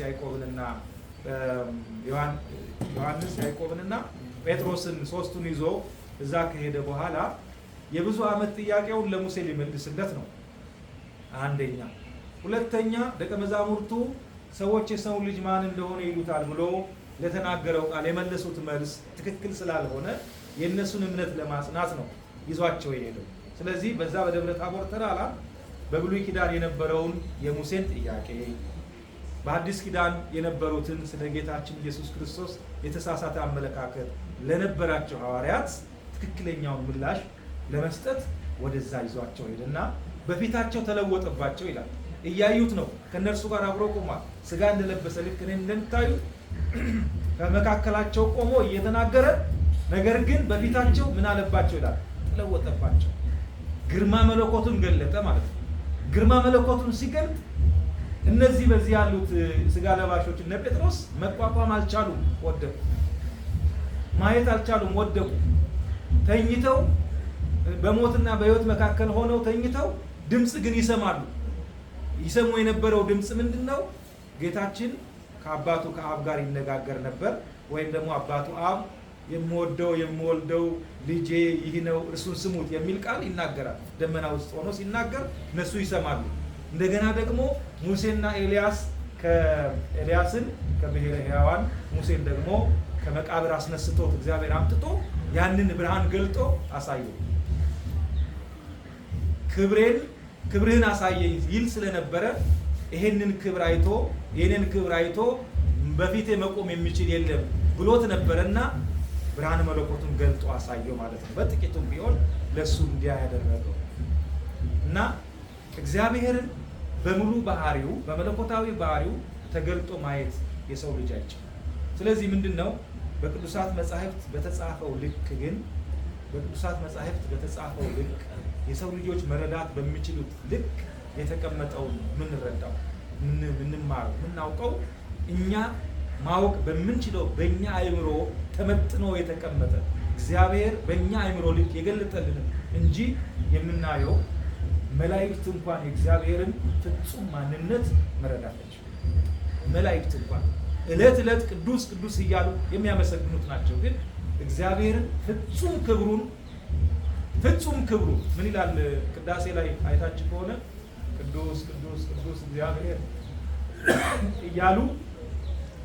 ያዕቆብንና ጴጥሮስን ሶስቱን ይዞ እዛ ከሄደ በኋላ የብዙ ዓመት ጥያቄውን ለሙሴ ሊመልስለት ነው። አንደኛ። ሁለተኛ ደቀ መዛሙርቱ ሰዎች የሰው ልጅ ማን እንደሆነ ይሉታል ብሎ ለተናገረው ቃል የመለሱት መልስ ትክክል ስላልሆነ የእነሱን እምነት ለማጽናት ነው ይዟቸው የሄደው። ስለዚህ በዛ በደብረ ታቦር ተራራ በብሉይ ኪዳን የነበረውን የሙሴን ጥያቄ፣ በአዲስ ኪዳን የነበሩትን ስለ ጌታችን ኢየሱስ ክርስቶስ የተሳሳተ አመለካከት ለነበራቸው ሐዋርያት ትክክለኛውን ምላሽ ለመስጠት ወደዛ ይዟቸው ሄደና በፊታቸው ተለወጠባቸው ይላል። እያዩት ነው። ከነርሱ ጋር አብሮ ቆሟል። ስጋ እንደለበሰ ልክ እኔን እንደምታዩት ከመካከላቸው ቆሞ እየተናገረ፣ ነገር ግን በፊታቸው ምን አለባቸው ይላል? ተለወጠባቸው። ግርማ መለኮቱን ገለጠ ማለት ነው። ግርማ መለኮቱን ሲገልጥ እነዚህ በዚህ ያሉት ስጋ ለባሾች እነ ጴጥሮስ መቋቋም አልቻሉም፣ ወደቁ። ማየት አልቻሉም፣ ወደቁ። ተኝተው በሞትና በሕይወት መካከል ሆነው ተኝተው ድምፅ ግን ይሰማሉ። ይሰሙ የነበረው ድምፅ ምንድን ነው? ጌታችን ከአባቱ ከአብ ጋር ይነጋገር ነበር። ወይም ደግሞ አባቱ አብ የምወልደው ልጄ ይህ ነው እርሱን ስሙት የሚል ቃል ይናገራል። ደመና ውስጥ ሆኖ ሲናገር እነሱ ይሰማሉ። እንደገና ደግሞ ሙሴና ኤልያስን ከብሔረ ሕያዋን ሙሴን ደግሞ ከመቃብር አስነስቶት እግዚአብሔር አምጥቶ ያንን ብርሃን ገልጦ አሳየው። ክብርህን አሳየኝ ይል ስለነበረ ይሄንን ክብር አይቶ በፊቴ መቆም የሚችል የለም ብሎት ነበረና ብርሃነ መለኮቱን ገልጦ አሳየው ማለት ነው። በጥቂቱም ቢሆን ለሱ እንዲያ ያደረገው እና እግዚአብሔርን በሙሉ ባህሪው በመለኮታዊ ባህሪው ተገልጦ ማየት የሰው ልጅ አይችልም። ስለዚህ ምንድነው በቅዱሳት መጻሕፍት በተጻፈው ልክ የሰው ልጆች መረዳት በሚችሉት ልክ የተቀመጠውን ምንረዳው ምናውቀው እኛ ማወቅ በምንችለው በእኛ አእምሮ ተመጥኖ የተቀመጠ እግዚአብሔር በእኛ አእምሮ ልክ የገለጠልን እንጂ የምናየው መላእክት እንኳን የእግዚአብሔርን ፍጹም ማንነት መረዳት አይችሉም። መላእክት እንኳን ዕለት ቅዱስ ቅዱስ እያሉ የሚያመሰግኑት ናቸው። ግን እግዚአብሔርን ፍጹም ክብሩን ምን ይላል? ቅዳሴ ላይ አይታችሁ ከሆነ ቅዱስ ቅዱስ ቅዱስ እግዚአብሔር እያሉ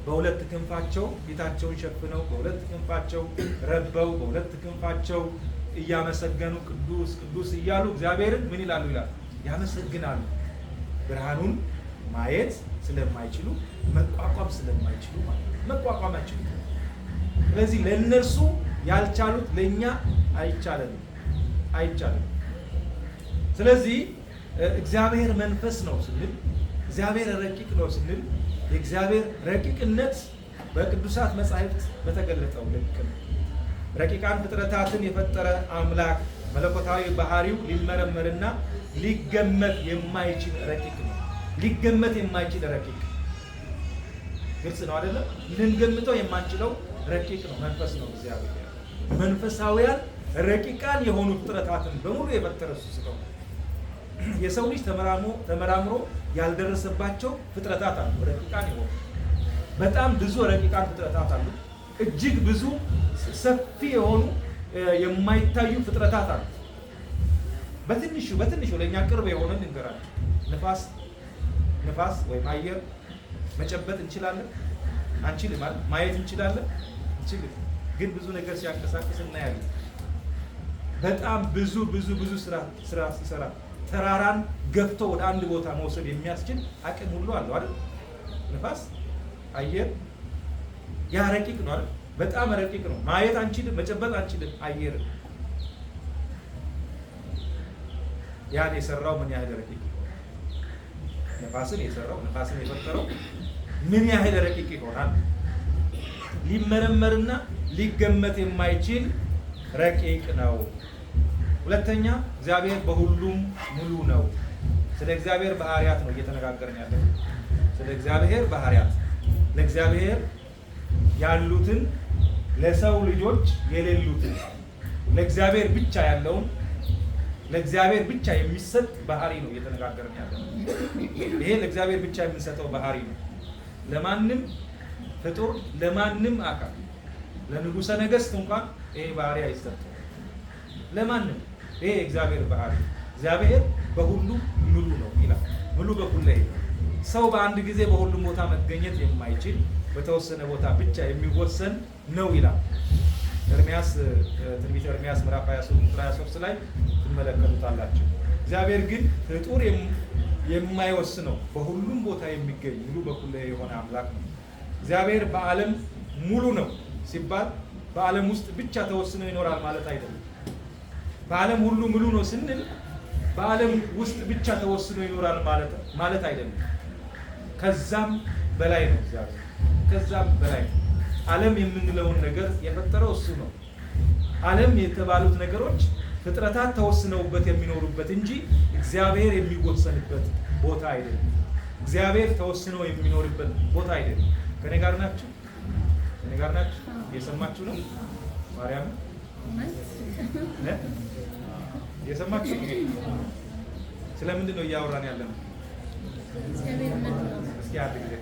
በሁለት ክንፋቸው ፊታቸውን ሸፍነው በሁለት ክንፋቸው ረበው በሁለት ክንፋቸው እያመሰገኑ ቅዱስ ቅዱስ እያሉ እግዚአብሔርን ምን ይላሉ? ያመሰግናሉ። ብርሃኑን ማየት ስለማይችሉ መቋቋም ስለማይችሉ ማለት ነው። መቋቋም አይችሉም። ስለዚህ ለእነርሱ ያልቻሉት ለእኛ አይቻልም። ስለዚህ እግዚአብሔር መንፈስ ነው ስንል፣ እግዚአብሔር ረቂቅ ነው ስንል የእግዚአብሔር ረቂቅነት በቅዱሳት መጻሕፍት በተገለጠው ልክ ነው። ረቂቃን ፍጥረታትን የፈጠረ አምላክ መለኮታዊ ባህሪው ሊመረመርና ሊገመት የማይችል ረቂቅ ነው። ሊገመት የማይችል ረቂቅ ግልጽ ነው አይደለም? ልንገምተው የማንችለው ረቂቅ ነው። መንፈስ ነው እግዚአብሔር። መንፈሳውያን ረቂቃን የሆኑ ፍጥረታትን በሙሉ የፈጠረ እሱ ስለሆነ የሰው ልጅ ተመራምሮ ያልደረሰባቸው ፍጥረታት አሉ። ረቂቃን የሆኑ በጣም ብዙ ረቂቃን ፍጥረታት አሉ። እጅግ ብዙ ሰፊ የሆኑ የማይታዩ ፍጥረታት አሉ። በትንሹ ለእኛ ቅርብ የሆነ እንገራለን። ንፋስ ወይም አየር መጨበጥ እንችላለን? አንችልም ማለት ማየት እንችላለን? እንችልም። ግን ብዙ ነገር ሲያንቀሳቅስ እናያለን። በጣም ብዙ ስራ ሲሰራ ተራራን ገፍቶ ወደ አንድ ቦታ መውሰድ የሚያስችል አቅም ሁሉ አለው አይደል? ንፋስ፣ አየር ያ ረቂቅ ነው አይደል? በጣም ረቂቅ ነው። ማየት አንችልም፣ መጨበጥ አንችልም አየር። ያን የሰራው ምን ያህል ረቂቅ ነው? ነፋስን የፈጠረው ምን ያህል ረቂቅ ይሆናል? ሊመረመርና ሊገመት የማይችል ረቂቅ ነው። ሁለተኛ እግዚአብሔር በሁሉም ሙሉ ነው። ስለ እግዚአብሔር ባህሪያት ነው እየተነጋገርን ያለነው። ስለ እግዚአብሔር ባህሪያት ለእግዚአብሔር ያሉትን ለሰው ልጆች የሌሉትን ለእግዚአብሔር ብቻ ያለውን ለእግዚአብሔር ብቻ የሚሰጥ ባህሪ ነው እየተነጋገርን ያለነው። ይሄ ለእግዚአብሔር ብቻ የምንሰጠው ባህሪ ነው። ለማንም ፍጡር ለማንም አካል ለንጉሠ ነገሥት እንኳን ይሄ ባህሪ አይሰጥም። ለማንም ይሄ እግዚአብሔር ባህሪ እግዚአብሔር በሁሉ ሙሉ ነው ይላል። ሙሉ በኩል ሰው በአንድ ጊዜ በሁሉም ቦታ መገኘት የማይችል በተወሰነ ቦታ ብቻ የሚወሰን ነው ይላል። ትንቢተ ኤርምያስ ምዕራፍ 23 ላይ ትመለከቱታላችሁ። እግዚአብሔር ግን ፍጡር የማይወስነው በሁሉም ቦታ የሚገኝ ሙሉ በኩል የሆነ አምላክ ነው። እግዚአብሔር በዓለም ሙሉ ነው ሲባል በዓለም ውስጥ ብቻ ተወስኖ ይኖራል ማለት አይደለም። በዓለም ሁሉ ሙሉ ነው ስንል በዓለም ውስጥ ብቻ ተወስኖ ይኖራል ማለት አይደለም። ከዛም በላይ ነው እግዚአብሔር። ከዛም በላይ ዓለም የምንለውን ነገር የፈጠረው እሱ ነው። ዓለም የተባሉት ነገሮች ፍጥረታት ተወስነውበት የሚኖሩበት እንጂ እግዚአብሔር የሚወሰንበት ቦታ አይደለም። እግዚአብሔር ተወስኖ የሚኖርበት ቦታ አይደለም። ከኔ ጋር ናችሁ? እየሰማችሁ ነው? ማርያም እየሰማችሁ? ስለምንድን ነው እያወራን ያለ ነው? እስኪ አንድ ጊዜ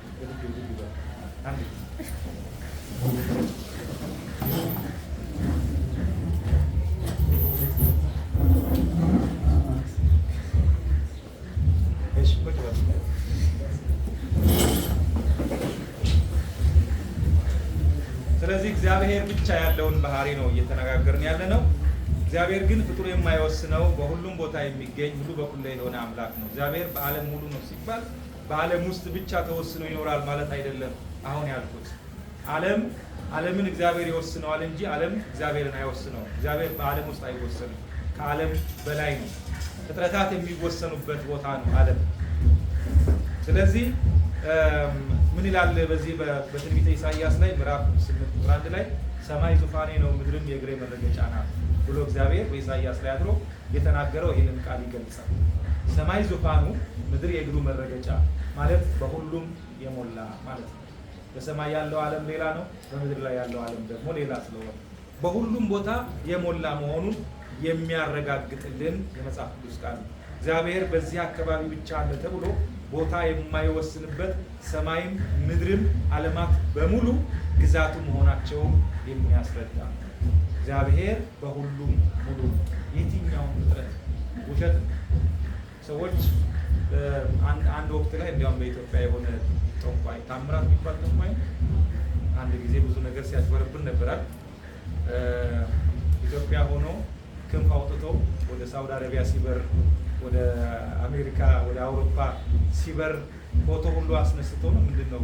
ስለዚህ እግዚአብሔር ብቻ ያለውን ባህሪ ነው እየተነጋገርን ያለ ነው። እግዚአብሔር ግን ፍጡር የማይወስነው በሁሉም ቦታ የሚገኝ ሙሉ በኩል የሆነ አምላክ ነው። እግዚአብሔር በዓለም ሙሉ ነው ሲባል በዓለም ውስጥ ብቻ ተወስኖ ይኖራል ማለት አይደለም። አሁን ያልኩት ዓለምን እግዚአብሔር ይወስነዋል እንጂ ዓለም እግዚአብሔርን አይወስነውም። እግዚአብሔር በዓለም ውስጥ አይወሰንም። ከዓለም በላይ ነው። ፍጥረታት የሚወሰኑበት ቦታ ነው ዓለም። ስለዚህ ምን ይላል በዚህ በትንቢተ ኢሳይያስ ላይ ምዕራፍ 8 ቁጥር 1 ላይ ሰማይ ዙፋኔ ነው ምድርም የእግሬ መረገጫ ናት ብሎ እግዚአብሔር በኢሳይያስ ላይ አድሮ የተናገረው ይህንን ቃል ይገልጻል። ሰማይ ዙፋኑ ምድር የእግሩ መረገጫ ማለት በሁሉም የሞላ ማለት ነው። በሰማይ ያለው ዓለም ሌላ ነው፣ በምድር ላይ ያለው ዓለም ደግሞ ሌላ ስለሆነ በሁሉም ቦታ የሞላ መሆኑን የሚያረጋግጥልን የመጽሐፍ ቅዱስ ቃል ነው። እግዚአብሔር በዚህ አካባቢ ብቻ አለ ተብሎ ቦታ የማይወስንበት ሰማይም ምድርም ዓለማት በሙሉ ግዛቱ መሆናቸውን የሚያስረዳ እግዚአብሔር በሁሉም ሙሉ የትኛውም ፍጥረት ውሸት ነው። ሰዎች አንድ ወቅት ላይ እንዲያውም በኢትዮጵያ የሆነ ጠንቋይ ታምራት የሚባል ጠንቋይ አንድ ጊዜ ብዙ ነገር ሲያጭበረብር ነበራል። ኢትዮጵያ ሆኖ ክንፍ አውጥቶ ወደ ሳውዲ አረቢያ ሲበር፣ ወደ አሜሪካ፣ ወደ አውሮፓ ሲበር ፎቶ ሁሉ አስነስተው ነው ምንድነው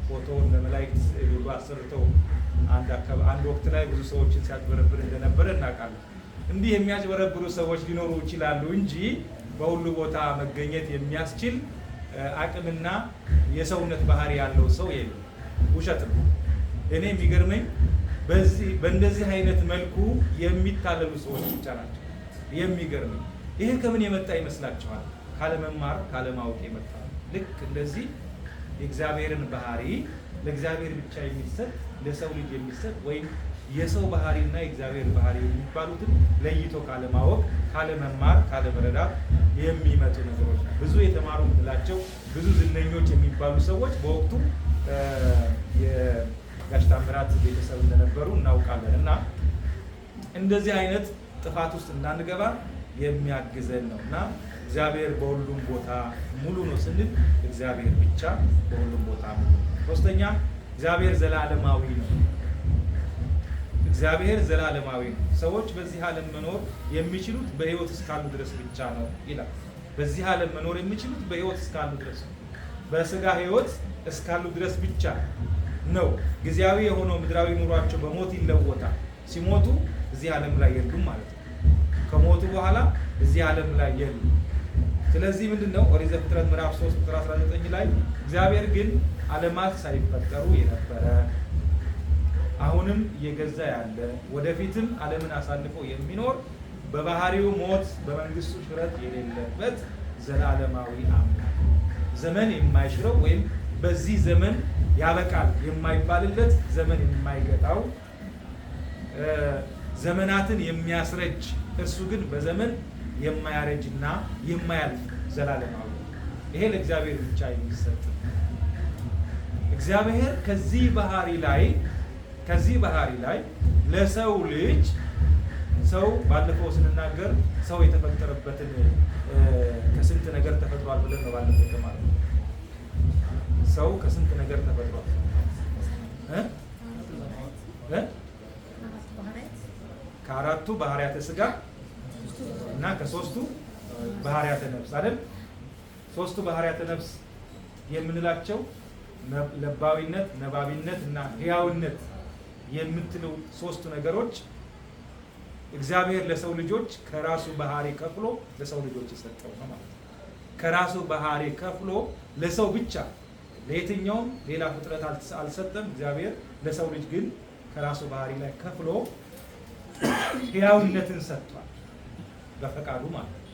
ፎቶ ለመላእክት ሁሉ አሰርተው አንድ ወቅት ላይ ብዙ ሰዎችን ሲያጭበረብር እንደነበረ እናውቃለን። እንዲህ የሚያጭበረብሩ ሰዎች ሊኖሩ ይችላሉ እንጂ በሁሉ ቦታ መገኘት የሚያስችል አቅምና የሰውነት ባህሪ ያለው ሰው የለም። ውሸት ነው። እኔ የሚገርመኝ በእንደዚህ አይነት መልኩ የሚታለሉ ሰዎች ብቻ ናቸው። የሚገርመኝ ይሄ ከምን የመጣ ይመስላችኋል? ካለመማር ካለማወቅ የመጣ ልክ እንደዚህ የእግዚአብሔርን ባህሪ ለእግዚአብሔር ብቻ የሚሰጥ ለሰው ልጅ የሚሰጥ ወይም የሰው ባህሪና የእግዚአብሔር ባህሪ የሚባሉትን ለይቶ ካለማወቅ፣ ካለመማር፣ ካለመረዳት የሚመጡ ነገሮች ነው። ብዙ የተማሩ የምንላቸው ብዙ ዝነኞች የሚባሉ ሰዎች በወቅቱ የጋሽ ታምራት ቤተሰብ እንደነበሩ እናውቃለን። እና እንደዚህ አይነት ጥፋት ውስጥ እንዳንገባ የሚያግዘን ነው እና እግዚአብሔር በሁሉም ቦታ ሙሉ ነው ስንል እግዚአብሔር ብቻ በሁሉም ቦታ ሙሉ ነው። ሶስተኛ እግዚአብሔር ዘላለማዊ ነው። እግዚአብሔር ዘላለማዊ ነው። ሰዎች በዚህ ዓለም መኖር የሚችሉት በሕይወት እስካሉ ድረስ ብቻ ነው ይላል። በዚህ ዓለም መኖር የሚችሉት በሕይወት እስካሉ ድረስ ነው። በስጋ ሕይወት እስካሉ ድረስ ብቻ ነው። ጊዜያዊ የሆነው ምድራዊ ኑሯቸው በሞት ይለወጣል። ሲሞቱ እዚህ ዓለም ላይ የሉም ማለት ነው። ከሞቱ በኋላ እዚህ ዓለም ላይ የሉም። ስለዚህ ምንድን ነው ኦሪት ዘፍጥረት ምዕራፍ 3 ቁጥር 19 ላይ እግዚአብሔር ግን ዓለማት ሳይፈጠሩ የነበረ አሁንም እየገዛ ያለ ወደፊትም ዓለምን አሳልፎ የሚኖር በባህሪው ሞት በመንግስቱ ሽረት የሌለበት ዘላለማዊ አምላክ ዘመን የማይሽረው ወይም በዚህ ዘመን ያበቃል የማይባልለት ዘመን የማይገጣው ዘመናትን የሚያስረጅ እርሱ ግን በዘመን የማያረጅና የማያልፍ ዘላለማዊ ይሄ ለእግዚአብሔር ብቻ የሚሰጥ እግዚአብሔር ከዚህ ባህሪ ላይ ለሰው ልጅ ሰው ባለፈው ስንናገር ሰው የተፈጠረበትን ከስንት ነገር ተፈጥሯል ብለን ነው ባለፈው የተማርነው። ሰው ከስንት ነገር ተፈጥሯል? ከአራቱ ባህሪያተ ስጋ እና ከሶስቱ ባህሪያተ ነፍስ አይደል? ሶስቱ ባህሪያተ ነፍስ የምንላቸው ለባዊነት፣ ነባቢነት እና ህያውነት የምትለው ሶስቱ ነገሮች እግዚአብሔር ለሰው ልጆች ከራሱ ባህሪ ከፍሎ ለሰው ልጆች የሰጠው ነው ማለት ነው። ከራሱ ባህሪ ከፍሎ ለሰው ብቻ ለየትኛውም ሌላ ፍጥረት አልሰጠም። እግዚአብሔር ለሰው ልጅ ግን ከራሱ ባህሪ ላይ ከፍሎ ህያውነትን ሰጥቷል። በፈቃዱ ማለት ነው።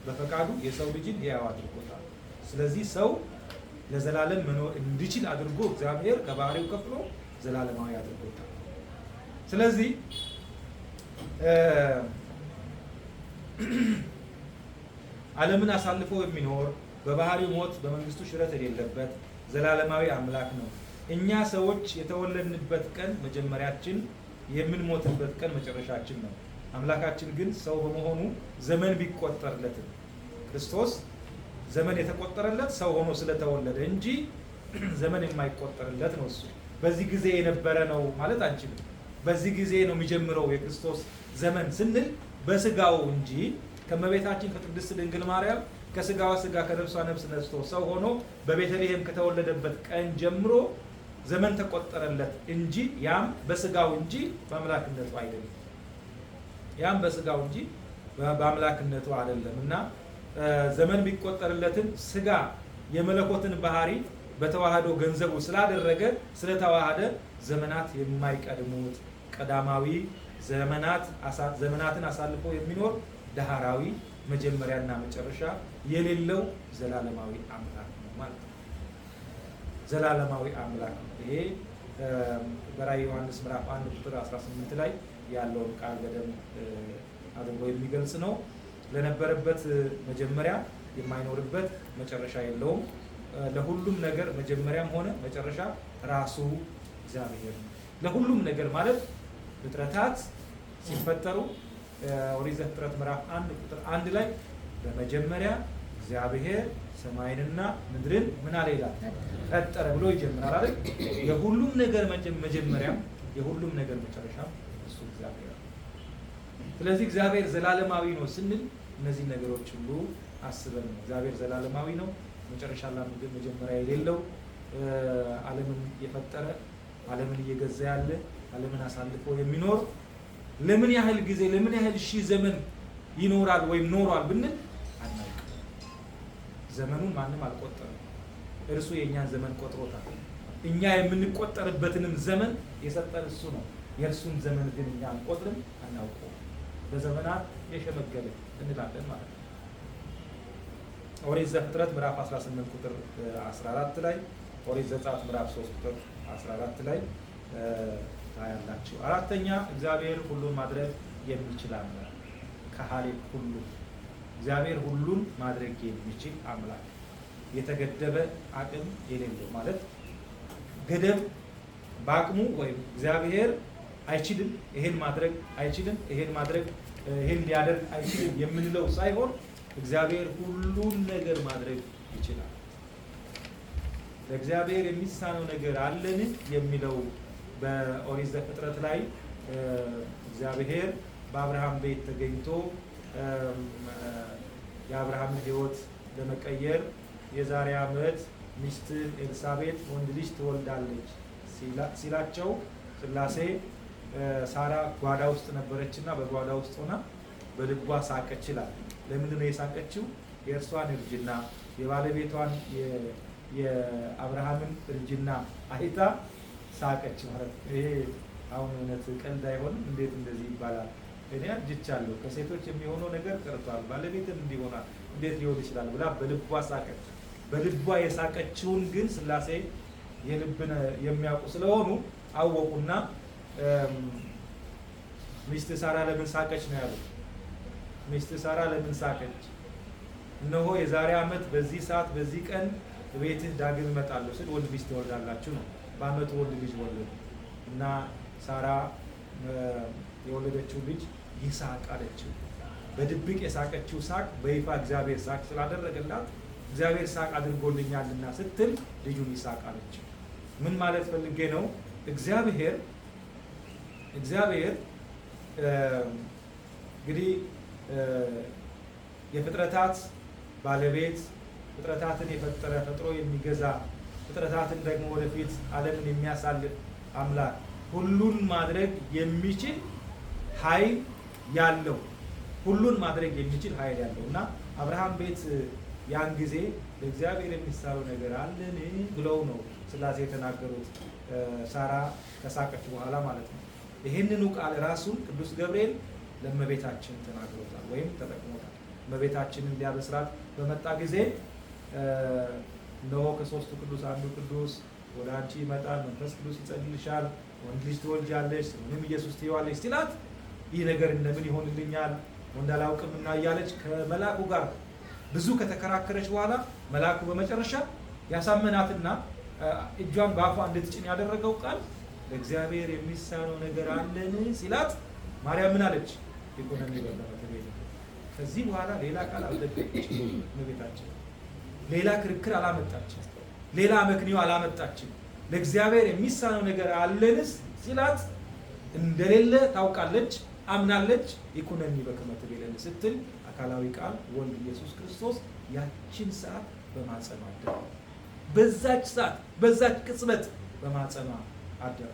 በፈቃዱ የሰው ልጅን ህያው አድርጎታል። ስለዚህ ሰው ለዘላለም መኖር እንዲችል አድርጎ እግዚአብሔር ከባህሪው ከፍሎ ዘላለማዊ አድርጎታል። ስለዚህ ዓለምን አሳልፎ የሚኖር በባህሪው ሞት በመንግስቱ ሽረት የሌለበት ዘላለማዊ አምላክ ነው። እኛ ሰዎች የተወለድንበት ቀን መጀመሪያችን፣ የምንሞትበት ቀን መጨረሻችን ነው። አምላካችን ግን ሰው በመሆኑ ዘመን ቢቆጠርለትም ክርስቶስ ዘመን የተቆጠረለት ሰው ሆኖ ስለተወለደ እንጂ ዘመን የማይቆጠርለት ነው። እሱ በዚህ ጊዜ የነበረ ነው ማለት አንችልም። በዚህ ጊዜ ነው የሚጀምረው የክርስቶስ ዘመን ስንል በስጋው እንጂ ከመቤታችን ከቅድስት ድንግል ማርያም ከስጋዋ ስጋ ከነፍሷ ነፍስ ነስቶ ሰው ሆኖ በቤተልሔም ከተወለደበት ቀን ጀምሮ ዘመን ተቆጠረለት እንጂ ያም በስጋው እንጂ በአምላክነቱ አይደለም። ያም በስጋው እንጂ በአምላክነቱ አይደለም እና ዘመን ቢቆጠርለትም ስጋ የመለኮትን ባህሪ በተዋህዶ ገንዘቡ ስላደረገ ስለተዋሃደ ዘመናት የማይቀድሙት ቀዳማዊ ዘመናትን አሳልፎ የሚኖር ዳህራዊ መጀመሪያና መጨረሻ የሌለው ዘላለማዊ አምላክ ነው ማለት ነው። ዘላለማዊ አምላክ ነው። ይሄ በራዕየ ዮሐንስ ምዕራፍ 1 ቁጥር 18 ላይ ያለውን ቃል በደንብ አድርጎ የሚገልጽ ነው። ለነበረበት መጀመሪያ የማይኖርበት መጨረሻ የለውም። ለሁሉም ነገር መጀመሪያም ሆነ መጨረሻ ራሱ እግዚአብሔር ነው። ለሁሉም ነገር ማለት ፍጥረታት ሲፈጠሩ ኦሪት ዘፍጥረት ምዕራፍ 1 ቁጥር 1 ላይ በመጀመሪያ እግዚአብሔር ሰማይንና ምድርን ምን አለ ይላል? ፈጠረ ብሎ ይጀምራል አይደል? የሁሉም ነገር መጀመሪያም የሁሉም ነገር መጨረሻም እሱ እግዚአብሔር ነው። ስለዚህ እግዚአብሔር ዘላለማዊ ነው ስንል እነዚህ ነገሮች ሁሉ አስበን ነው። እግዚአብሔር ዘላለማዊ ነው፣ መጨረሻና መጀመሪያ የሌለው፣ ዓለምን የፈጠረ፣ ዓለምን እየገዛ ያለ፣ ዓለምን አሳልፎ የሚኖር ለምን ያህል ጊዜ ለምን ያህል ሺህ ዘመን ይኖራል ወይም ኖሯል ብንል አናውቅም። ዘመኑን ማንም አልቆጠረም። እርሱ የእኛን ዘመን ቆጥሮታል። እኛ የምንቆጠርበትንም ዘመን የሰጠን እሱ ነው። የእርሱን ዘመን ግን እኛ አንቆጥርም፣ አናውቀውም። በዘመናት የሸመገለ እንላለን ማለት ነው። ኦሪት ዘፍጥረት ምዕራፍ 18 ቁጥር 14 ላይ፣ ኦሪት ዘጸአት ምዕራፍ 3 ቁጥር 14 ላይ ታያላችሁ። አራተኛ እግዚአብሔር ሁሉን ማድረግ የሚችል አምላክ ከሃሌ ሁሉ እግዚአብሔር ሁሉን ማድረግ የሚችል አምላክ የተገደበ አቅም የሌለው ማለት ገደብ በአቅሙ ወይም እግዚአብሔር አይችልም፣ ይሄን ማድረግ አይችልም፣ ይሄን ሊያደርግ አይችልም የምንለው ሳይሆን እግዚአብሔር ሁሉን ነገር ማድረግ ይችላል። ለእግዚአብሔር የሚሳነው ነገር አለን የሚለው በኦሪት ዘፍጥረት ላይ እግዚአብሔር በአብርሃም ቤት ተገኝቶ የአብርሃምን ሕይወት ለመቀየር የዛሬ ዓመት ሚስትህ ኤልሳቤጥ ወንድ ልጅ ትወልዳለች ሲላቸው ሥላሴ ሳራ ጓዳ ውስጥ ነበረችና በጓዳ ውስጥ ሆና በልቧ ሳቀች ይላል። ለምንድን ነው የሳቀችው? የእርሷን እርጅና የባለቤቷን የአብርሃምን እርጅና አይታ ሳቀች ማለት ነው። ይሄ አሁን እውነት ቀልድ አይሆንም። እንዴት እንደዚህ ይባላል? እኔ አርጅቻለሁ፣ ከሴቶች የሚሆነው ነገር ቀርቷል፣ ባለቤትም እንዲሆናል እንዴት ሊሆን ይችላል ብላ በልቧ ሳቀች። በልቧ የሳቀችውን ግን ሥላሴ የልብን የሚያውቁ ስለሆኑ አወቁና ሚስት ሳራ ለምን ሳቀች ነው ያሉት። ሚስት ሳራ ለምን ሳቀች? እነሆ የዛሬ ዓመት በዚህ ሰዓት በዚህ ቀን ቤትህ ዳግም እመጣለሁ ስል ወንድ ልጅ ትወልዳላችሁ ነው። በዓመቱ ወንድ ልጅ ወለዱ እና ሳራ የወለደችው ልጅ ይስሐቅ አለችው። በድብቅ የሳቀችው ሳቅ በይፋ እግዚአብሔር ሳቅ ስላደረገላት እግዚአብሔር ሳቅ አድርጎልኛልና ስትል ልጁን ይስሐቅ አለችው። ምን ማለት ፈልጌ ነው? እግዚአብሔር እንግዲህ የፍጥረታት ባለቤት፣ ፍጥረታትን የፈጠረ ፈጥሮ የሚገዛ ፍጥረታትን ደግሞ ወደፊት ዓለምን የሚያሳልፍ አምላክ፣ ሁሉን ማድረግ የሚችል ኃይል ያለው እና አብርሃም ቤት ያን ጊዜ ለእግዚአብሔር የሚሳነው ነገር አለን ብለው ነው ሥላሴ የተናገሩት። ሳራ ከሳቀች በኋላ ማለት ነው። ይህንኑ ቃል ራሱን ቅዱስ ገብርኤል ለእመቤታችን ተናግሮታል ወይም ተጠቅሞታል። እመቤታችንን ሊያበስራት በመጣ ጊዜ እነሆ ከሦስቱ ቅዱስ አንዱ ቅዱስ ወደ አንቺ ይመጣል፣ መንፈስ ቅዱስ ይጸልልሻል፣ ወንድ ልጅ ትወልጃለሽ፣ ስሙንም ኢየሱስ ትይዋለሽ ሲላት ይህ ነገር እንደምን ይሆንልኛል ወንድ አላውቅምና እያለች ከመልአኩ ጋር ብዙ ከተከራከረች በኋላ መልአኩ በመጨረሻ ያሳመናትና እጇን በአፏ እንድትጭን ያደረገው ቃል ለእግዚአብሔር የሚሳነው ነገር አለን ሲላት ማርያም ምን አለች? ይኮነኒ በለመተቤት። ከዚህ በኋላ ሌላ ቃል አልደገመችም። እመቤታችን ሌላ ክርክር አላመጣችም፣ ሌላ መክንዮ አላመጣችም። ለእግዚአብሔር የሚሳነው ነገር አለንስ ሲላት እንደሌለ ታውቃለች፣ አምናለች። ይኮነኒ በከመተቤት ስትል አካላዊ ቃል ወልድ ኢየሱስ ክርስቶስ ያችን ሰዓት በማጸኗ አደረ። በዛች ሰዓት በዛች ቅጽበት በማጸኗ አደረ።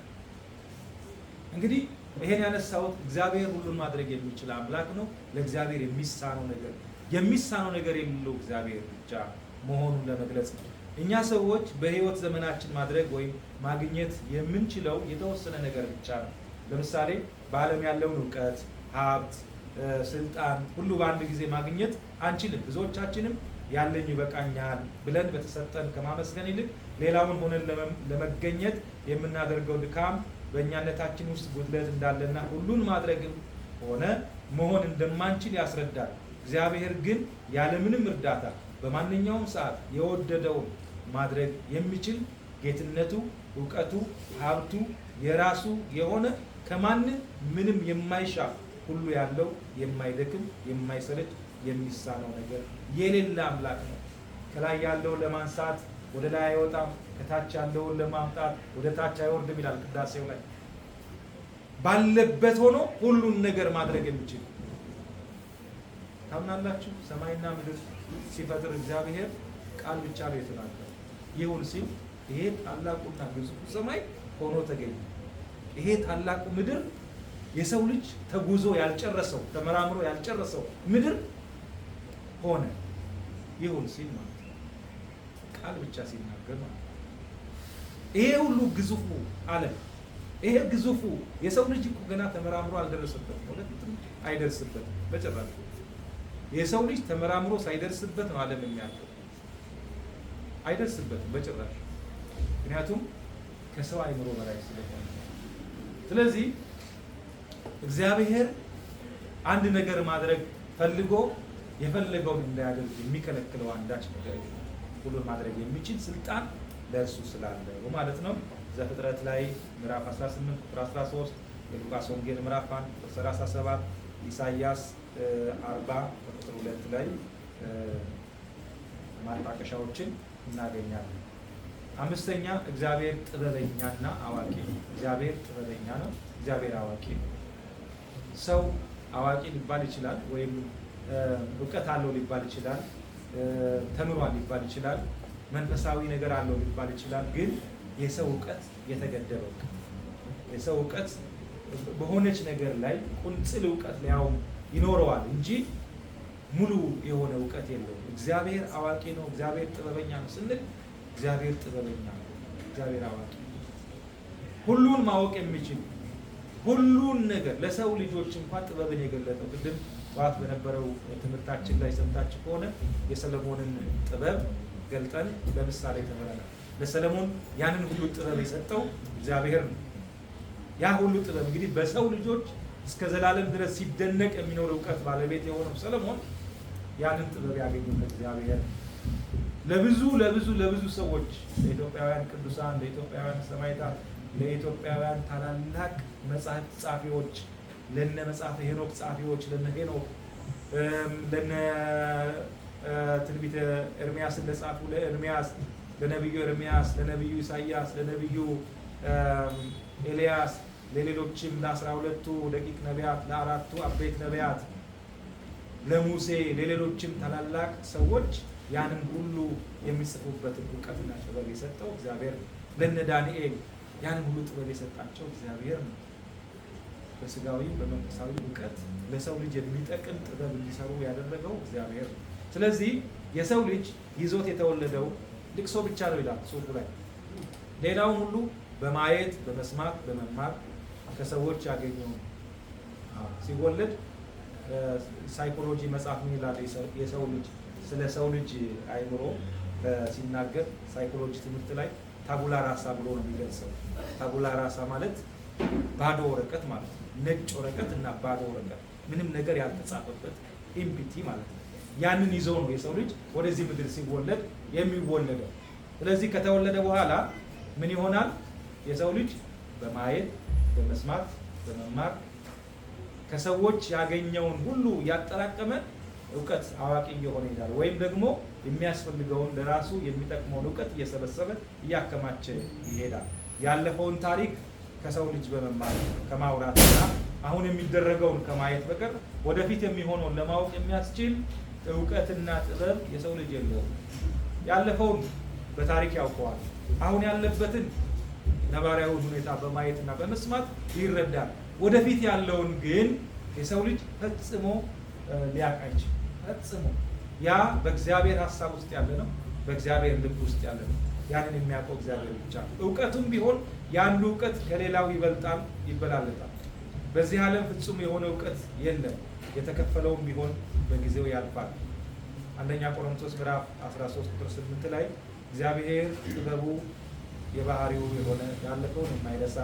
እንግዲህ ይሄን ያነሳሁት እግዚአብሔር ሁሉን ማድረግ የሚችል አምላክ ነው። ለእግዚአብሔር የሚሳነው ነገር የሌለው እግዚአብሔር ብቻ መሆኑን ለመግለጽ ነው። እኛ ሰዎች በሕይወት ዘመናችን ማድረግ ወይም ማግኘት የምንችለው የተወሰነ ነገር ብቻ ነው። ለምሳሌ በዓለም ያለውን እውቀት፣ ሀብት፣ ስልጣን ሁሉ በአንድ ጊዜ ማግኘት አንችልም። ብዙዎቻችንም ያለኝ ይበቃኛል ብለን በተሰጠን ከማመስገን ይልቅ ሌላውን ሆነን ለመገኘት የምናደርገው ድካም በእኛነታችን ውስጥ ጉድለት እንዳለና ሁሉን ማድረግም ሆነ መሆን እንደማንችል ያስረዳል። እግዚአብሔር ግን ያለምንም እርዳታ በማንኛውም ሰዓት የወደደውን ማድረግ የሚችል ጌትነቱ፣ እውቀቱ፣ ሀብቱ የራሱ የሆነ ከማንም ምንም የማይሻ ሁሉ ያለው የማይደክም የማይሰለች የሚሳነው ነገር የሌለ አምላክ ነው። ከላይ ያለውን ለማንሳት ወደ ላይ አይወጣም፣ ከታች ያለውን ለማምጣት ወደ ታች አይወርድም ይላል ቅዳሴው ላይ። ባለበት ሆኖ ሁሉን ነገር ማድረግ የሚችል ታምናላችሁ? ሰማይና ምድር ሲፈጥር እግዚአብሔር ቃል ብቻ ነው የተናገረው። ይሁን ሲል ይሄ ታላቁና ግዙፉ ሰማይ ሆኖ ተገኘ። ይሄ ታላቁ ምድር የሰው ልጅ ተጉዞ ያልጨረሰው ተመራምሮ ያልጨረሰው ምድር ሆነ። ይሁን ሲል ማለት ነው። ቃል ብቻ ሲናገር ማለት ነው። ይሄ ሁሉ ግዙፉ ዓለም ይሄ ግዙፉ የሰው ልጅ እኮ ገና ተመራምሮ አልደረሰበትም፣ ወደፊትም አይደርስበትም በጭራሽ። የሰው ልጅ ተመራምሮ ሳይደርስበት ነው ዓለም የሚያልፈው። አይደርስበትም በጭራሽ፣ ምክንያቱም ከሰው አይምሮ በላይ ስለሆነ። ስለዚህ እግዚአብሔር አንድ ነገር ማድረግ ፈልጎ የፈለገውን እንዳያደርግ የሚከለክለው አንዳች ነገር የለም። ሁሉን ማድረግ የሚችል ስልጣን ለእርሱ ስላለው ማለት ነው። ዘፍጥረት ላይ ምዕራፍ 18 ቁጥር 13፣ የሉቃስ ወንጌል ምዕራፍ 1 ቁጥር 37፣ ኢሳይያስ 40 ቁጥር 2 ላይ ማጣቀሻዎችን እናገኛለን። አምስተኛ እግዚአብሔር ጥበበኛና አዋቂ ነው። እግዚአብሔር ጥበበኛ ነው። እግዚአብሔር አዋቂ ነው። ሰው አዋቂ ሊባል ይችላል፣ ወይም እውቀት አለው ሊባል ይችላል፣ ተምሯል ሊባል ይችላል፣ መንፈሳዊ ነገር አለው ሊባል ይችላል። ግን የሰው እውቀት የተገደበ እውቀት፣ የሰው እውቀት በሆነች ነገር ላይ ቁንጽል እውቀት ሊያውም ይኖረዋል እንጂ ሙሉ የሆነ እውቀት የለውም። እግዚአብሔር አዋቂ ነው፣ እግዚአብሔር ጥበበኛ ነው ስንል እግዚአብሔር ጥበበኛ ነው፣ እግዚአብሔር አዋቂ ነው። ሁሉን ማወቅ የሚችል ሁሉን ነገር ለሰው ልጆች እንኳን ጥበብን የገለጠው ቅድም ጠዋት በነበረው ትምህርታችን ላይ ሰምታችሁ ከሆነ የሰለሞንን ጥበብ ገልጠን በምሳሌ ተመረናል። ለሰለሞን ያንን ሁሉ ጥበብ የሰጠው እግዚአብሔር ነው። ያ ሁሉ ጥበብ እንግዲህ በሰው ልጆች እስከ ዘላለም ድረስ ሲደነቅ የሚኖር እውቀት ባለቤት የሆነው ሰለሞን ያንን ጥበብ ያገኘው ከእግዚአብሔር። ለብዙ ለብዙ ለብዙ ሰዎች ለኢትዮጵያውያን ቅዱሳን፣ ለኢትዮጵያውያን ሰማዕታት፣ ለኢትዮጵያውያን ታላላቅ መጽሐፍ ጻፊዎች፣ ለነ መጽሐፈ ሄኖክ ጻፊዎች፣ ለነ ሄኖክ፣ ለነ ትንቢተ ኤርሚያስን ለጻፉ ለኤርሚያስ፣ ለነብዩ ኤርሚያስ፣ ለነብዩ ኢሳይያስ፣ ለነብዩ ኤልያስ፣ ለሌሎችም ለ12ቱ ደቂቅ ነቢያት፣ ለ4ቱ አበይት ነቢያት፣ ለሙሴ፣ ለሌሎችም ታላላቅ ሰዎች ያንን ሁሉ የሚጽፉበትን እውቀትና ጥበብ የሰጠው እግዚአብሔር ነው። ለነ ዳንኤል ያንን ሁሉ ጥበብ የሰጣቸው እግዚአብሔር ነው። በስጋዊ በመንፈሳዊ እውቀት ለሰው ልጅ የሚጠቅም ጥበብ እንዲሰሩ ያደረገው እግዚአብሔር ነው። ስለዚህ የሰው ልጅ ይዞት የተወለደው ልቅሶ ብቻ ነው ይላል ጽሑፉ ላይ። ሌላውን ሁሉ በማየት በመስማት በመማር ከሰዎች ያገኘው ሲወለድ ሳይኮሎጂ መጽሐፍ ምን ይላል? የሰው ልጅ ስለ ሰው ልጅ አይምሮ ሲናገር ሳይኮሎጂ ትምህርት ላይ ታቡላ ራሳ ብሎ ነው የሚገልጸው። ታቡላ ራሳ ማለት ባዶ ወረቀት ማለት ነው። ነጭ ወረቀት እና ባዶ ወረቀት፣ ምንም ነገር ያልተጻፈበት ኢምፒቲ ማለት ነው። ያንን ይዞ ነው የሰው ልጅ ወደዚህ ምድር ሲወለድ የሚወለደው። ስለዚህ ከተወለደ በኋላ ምን ይሆናል? የሰው ልጅ በማየት በመስማት በመማር ከሰዎች ያገኘውን ሁሉ ያጠራቀመ እውቀት አዋቂ እየሆነ ይሄዳል። ወይም ደግሞ የሚያስፈልገውን ለራሱ የሚጠቅመውን እውቀት እየሰበሰበ እያከማቸ ይሄዳል። ያለፈውን ታሪክ ከሰው ልጅ በመማር ከማውራትና አሁን የሚደረገውን ከማየት በቀር ወደፊት የሚሆነውን ለማወቅ የሚያስችል እውቀትና ጥበብ የሰው ልጅ የለውም። ያለፈውን በታሪክ ያውቀዋል። አሁን ያለበትን ነባራዊ ሁኔታ በማየትና በመስማት ይረዳል። ወደፊት ያለውን ግን የሰው ልጅ ፈጽሞ ሊያውቅ አይችልም። ፈጽሞ ያ በእግዚአብሔር ሀሳብ ውስጥ ያለ ነው፣ በእግዚአብሔር ልብ ውስጥ ያለ ነው። ያንን የሚያውቀው እግዚአብሔር ብቻ ነው። እውቀቱም ቢሆን የአንዱ እውቀት ከሌላው ይበልጣል፣ ይበላለጣል። በዚህ ዓለም ፍጹም የሆነ እውቀት የለም። የተከፈለውም ቢሆን በጊዜው ያልፋል። አንደኛ ቆሮንቶስ ምዕራፍ 13 ቁጥር 8 ላይ እግዚአብሔር ጥበቡ የባህሪው የሆነ ያለፈውን የማይረሳ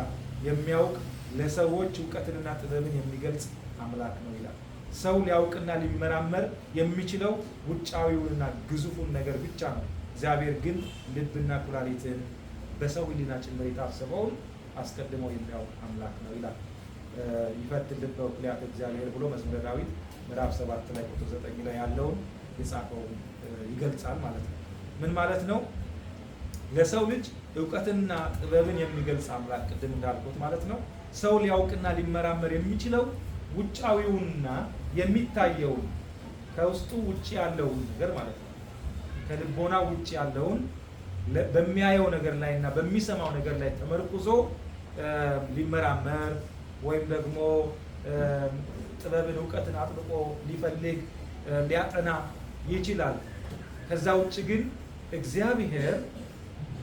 የሚያውቅ ለሰዎች እውቀትንና ጥበብን የሚገልጽ አምላክ ነው ይላል። ሰው ሊያውቅና ሊመራመር የሚችለው ውጫዊውንና ግዙፉን ነገር ብቻ ነው። እግዚአብሔር ግን ልብና ኩላሊትን በሰው ሕሊና ጭምር የታሰበውን አስቀድመው የሚያውቅ አምላክ ነው ይላል። ይፈትን ልበ ኩልያተ እግዚአብሔር ብሎ መዝሙረ ዳዊት ምዕራፍ 7 ላይ ቁጥር 9 ላይ ያለውን የጻፈውን ይገልጻል ማለት ነው። ምን ማለት ነው? ለሰው ልጅ እውቀትና ጥበብን የሚገልጽ አምላክ ቅድም እንዳልኩት ማለት ነው። ሰው ሊያውቅና ሊመራመር የሚችለው ውጫዊውንና የሚታየውን ከውስጡ ውጭ ያለውን ነገር ማለት ነው። ከልቦና ውጭ ያለውን በሚያየው ነገር ላይ እና በሚሰማው ነገር ላይ ተመርኩዞ ሊመራመር ወይም ደግሞ ጥበብን እውቀትን አጥብቆ ሊፈልግ ሊያጠና ይችላል። ከዛ ውጭ ግን እግዚአብሔር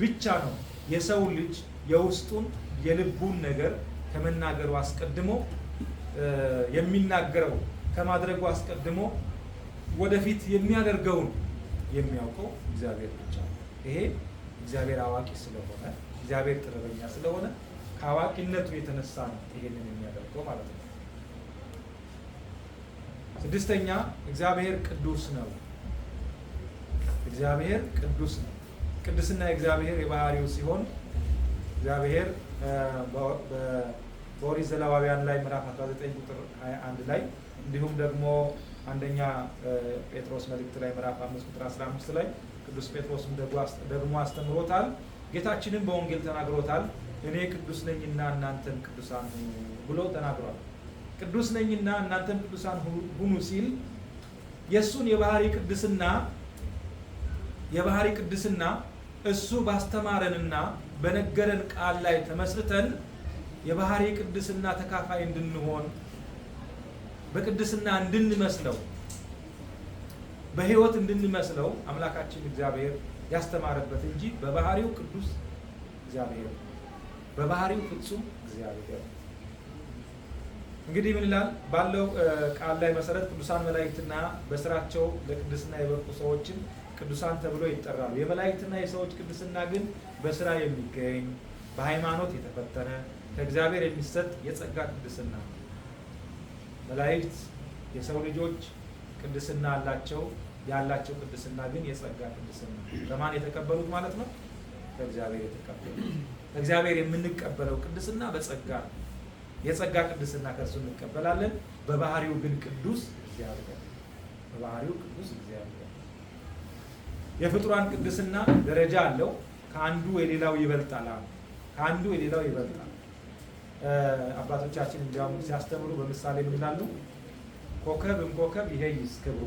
ብቻ ነው የሰው ልጅ የውስጡን የልቡን ነገር ከመናገሩ አስቀድሞ የሚናገረው ከማድረጉ አስቀድሞ ወደፊት የሚያደርገውን የሚያውቀው እግዚአብሔር ብቻ ነው። ይሄ እግዚአብሔር አዋቂ ስለሆነ እግዚአብሔር ጥበበኛ ስለሆነ ከአዋቂነቱ የተነሳ ነው ይሄንን የሚያደርገው ማለት ነው። ስድስተኛ እግዚአብሔር ቅዱስ ነው። እግዚአብሔር ቅዱስ ነው። ቅድስና የእግዚአብሔር የባህሪው ሲሆን እግዚአብሔር በኦሪት ዘሌዋውያን ላይ ምዕራፍ 19 ቁጥር 21 ላይ እንዲሁም ደግሞ አንደኛ ጴጥሮስ መልእክት ላይ ምዕራፍ 5 ቁጥር 15 ላይ ቅዱስ ጴጥሮስም ደግሞ አስተምሮታል። ጌታችንም በወንጌል ተናግሮታል። እኔ ቅዱስ ነኝና እናንተም ቅዱሳን ሁኑ ብሎ ተናግሯል። ቅዱስ ነኝና እናንተም ቅዱሳን ሁኑ ሲል የእሱን የባህሪ ቅድስና እሱ ባስተማረንና በነገረን ቃል ላይ ተመስርተን የባህሪ ቅድስና ተካፋይ እንድንሆን በቅድስና እንድንመስለው በሕይወት እንድንመስለው አምላካችን እግዚአብሔር ያስተማረበት እንጂ በባህሪው ቅዱስ እግዚአብሔር በባህሪው ፍጹም እግዚአብሔር። እንግዲህ ምን ይላል ባለው ቃል ላይ መሰረት ቅዱሳን መላእክትና በስራቸው ለቅድስና የበቁ ሰዎችን ቅዱሳን ተብሎ ይጠራሉ። የመላእክትና የሰዎች ቅድስና ግን በስራ የሚገኝ በሃይማኖት የተፈተነ ከእግዚአብሔር የሚሰጥ የጸጋ ቅድስና ነው። መላእክት የሰው ልጆች ቅድስና ያላቸው ቅድስና ግን የጸጋ ቅድስና ከማን የተቀበሉት ማለት ነው? ከእግዚአብሔር የተቀበሉት። ከእግዚአብሔር የምንቀበለው ቅድስና በጸጋ ነው። የጸጋ ቅድስና ከእርሱ እንቀበላለን። በባህሪው ግን ቅዱስ እግዚአብሔር የፍጡራን ቅድስና ደረጃ አለው። ከአንዱ የሌላው ይበልጣል። አባቶቻችን እንዲያውም ሲያስተምሩ በምሳሌ ምን ይላሉ? ኮከብ እምኮከብ ይሄይስ ክብሩ።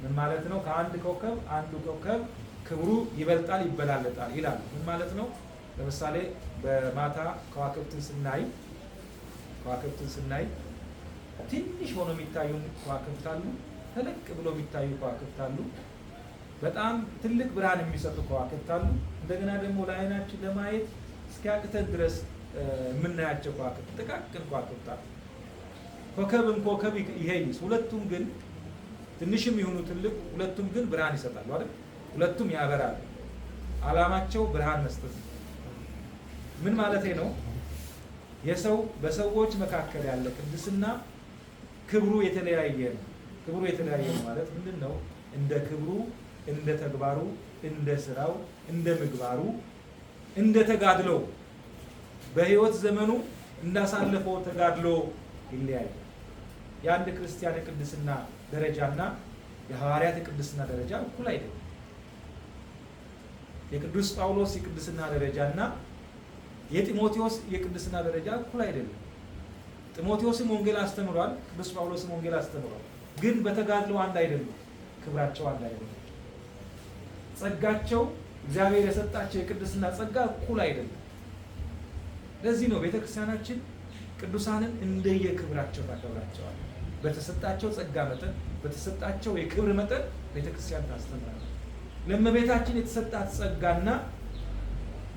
ምን ማለት ነው? ከአንድ ኮከብ አንዱ ኮከብ ክብሩ ይበልጣል ይበላለጣል ይላሉ። ምን ማለት ነው? ለምሳሌ በማታ ከዋክብትን ስናይ ትንሽ ሆኖ የሚታዩ ከዋክብት አሉ፣ ተለቅ ብሎ የሚታዩ ከዋክብት አሉ፣ በጣም ትልቅ ብርሃን የሚሰጡ ከዋክብት አሉ። እንደገና ደግሞ ለዓይናችን ለማየት እስኪያቅተን ድረስ የምናያቸው ከዋክብት ጥቃቅን ከዋክብት አሉ። ኮከብም ኮከብ ይሄይስ፣ ሁለቱም ግን ትንሽም ይሁኑ ትልቅ ሁለቱም ግን ብርሃን ይሰጣሉ አይደል? ሁለቱም ያበራሉ። ዓላማቸው ብርሃን መስጠት ነው። ምን ማለት ነው? በሰዎች መካከል ያለ ቅድስና ክብሩ የተለያየ ነው። ክብሩ የተለያየ ነው ማለት ምንድን ነው? እንደ ክብሩ፣ እንደ ተግባሩ፣ እንደ ስራው፣ እንደ ምግባሩ፣ እንደ ተጋድሎ በሕይወት ዘመኑ እንዳሳለፈው ተጋድሎ ይለያያል። የአንድ ክርስቲያን የቅድስና ደረጃና የሐዋርያት የቅድስና ደረጃ እኩል አይደለም። የቅዱስ ጳውሎስ የቅድስና ደረጃና የጢሞቴዎስ የቅድስና ደረጃ እኩል አይደለም። ጢሞቴዎስም ወንጌል አስተምሯል፣ ቅዱስ ጳውሎስም ወንጌል አስተምሯል። ግን በተጋድሎ አንድ አይደለም፣ ክብራቸው አንድ አይደለም። ጸጋቸው እግዚአብሔር የሰጣቸው የቅድስና ጸጋ እኩል አይደለም። ለዚህ ነው ቤተክርስቲያናችን ቅዱሳንን እንደየክብራቸው ታከብራቸዋል። በተሰጣቸው ጸጋ መጠን በተሰጣቸው የክብር መጠን ቤተክርስቲያን ታስተምራለች። ለእመቤታችን የተሰጣት ጸጋና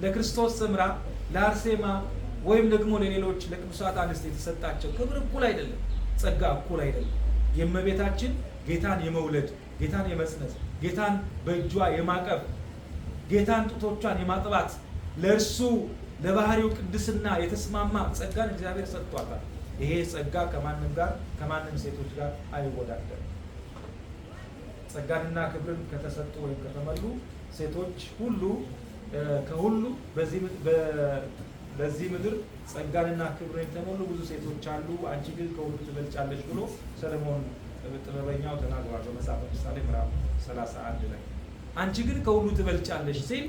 ለክርስቶስ ሰምራ ለአርሴማ ወይም ደግሞ ለሌሎች ለቅዱሳት አንስት የተሰጣቸው ክብር እኩል አይደለም፣ ጸጋ እኩል አይደለም። የእመቤታችን ጌታን የመውለድ ጌታን የመጽነስ ጌታን በእጇ የማቀፍ ጌታን ጡቶቿን የማጥባት ለእርሱ ለባህሪው ቅድስና የተስማማ ጸጋን እግዚአብሔር ሰጥቷታል። ይሄ ጸጋ ከማንም ሴቶች ጋር አይወዳደርም። ጸጋንና ክብርን ከተሰጡ ወይም ከተመሉ ሴቶች ሁሉ ከሁሉ በዚህ ምድር ጸጋንና ክብርን የተሞሉ ብዙ ሴቶች አሉ፣ አንቺ ግን ከሁሉ ትበልጫለች ብሎ ሰለሞን ጥበበኛው ተናግሯል በመጽሐፈ ምሳሌ ምዕራፍ 31 ላይ። አንቺ ግን ከሁሉ ትበልጫለች ሲል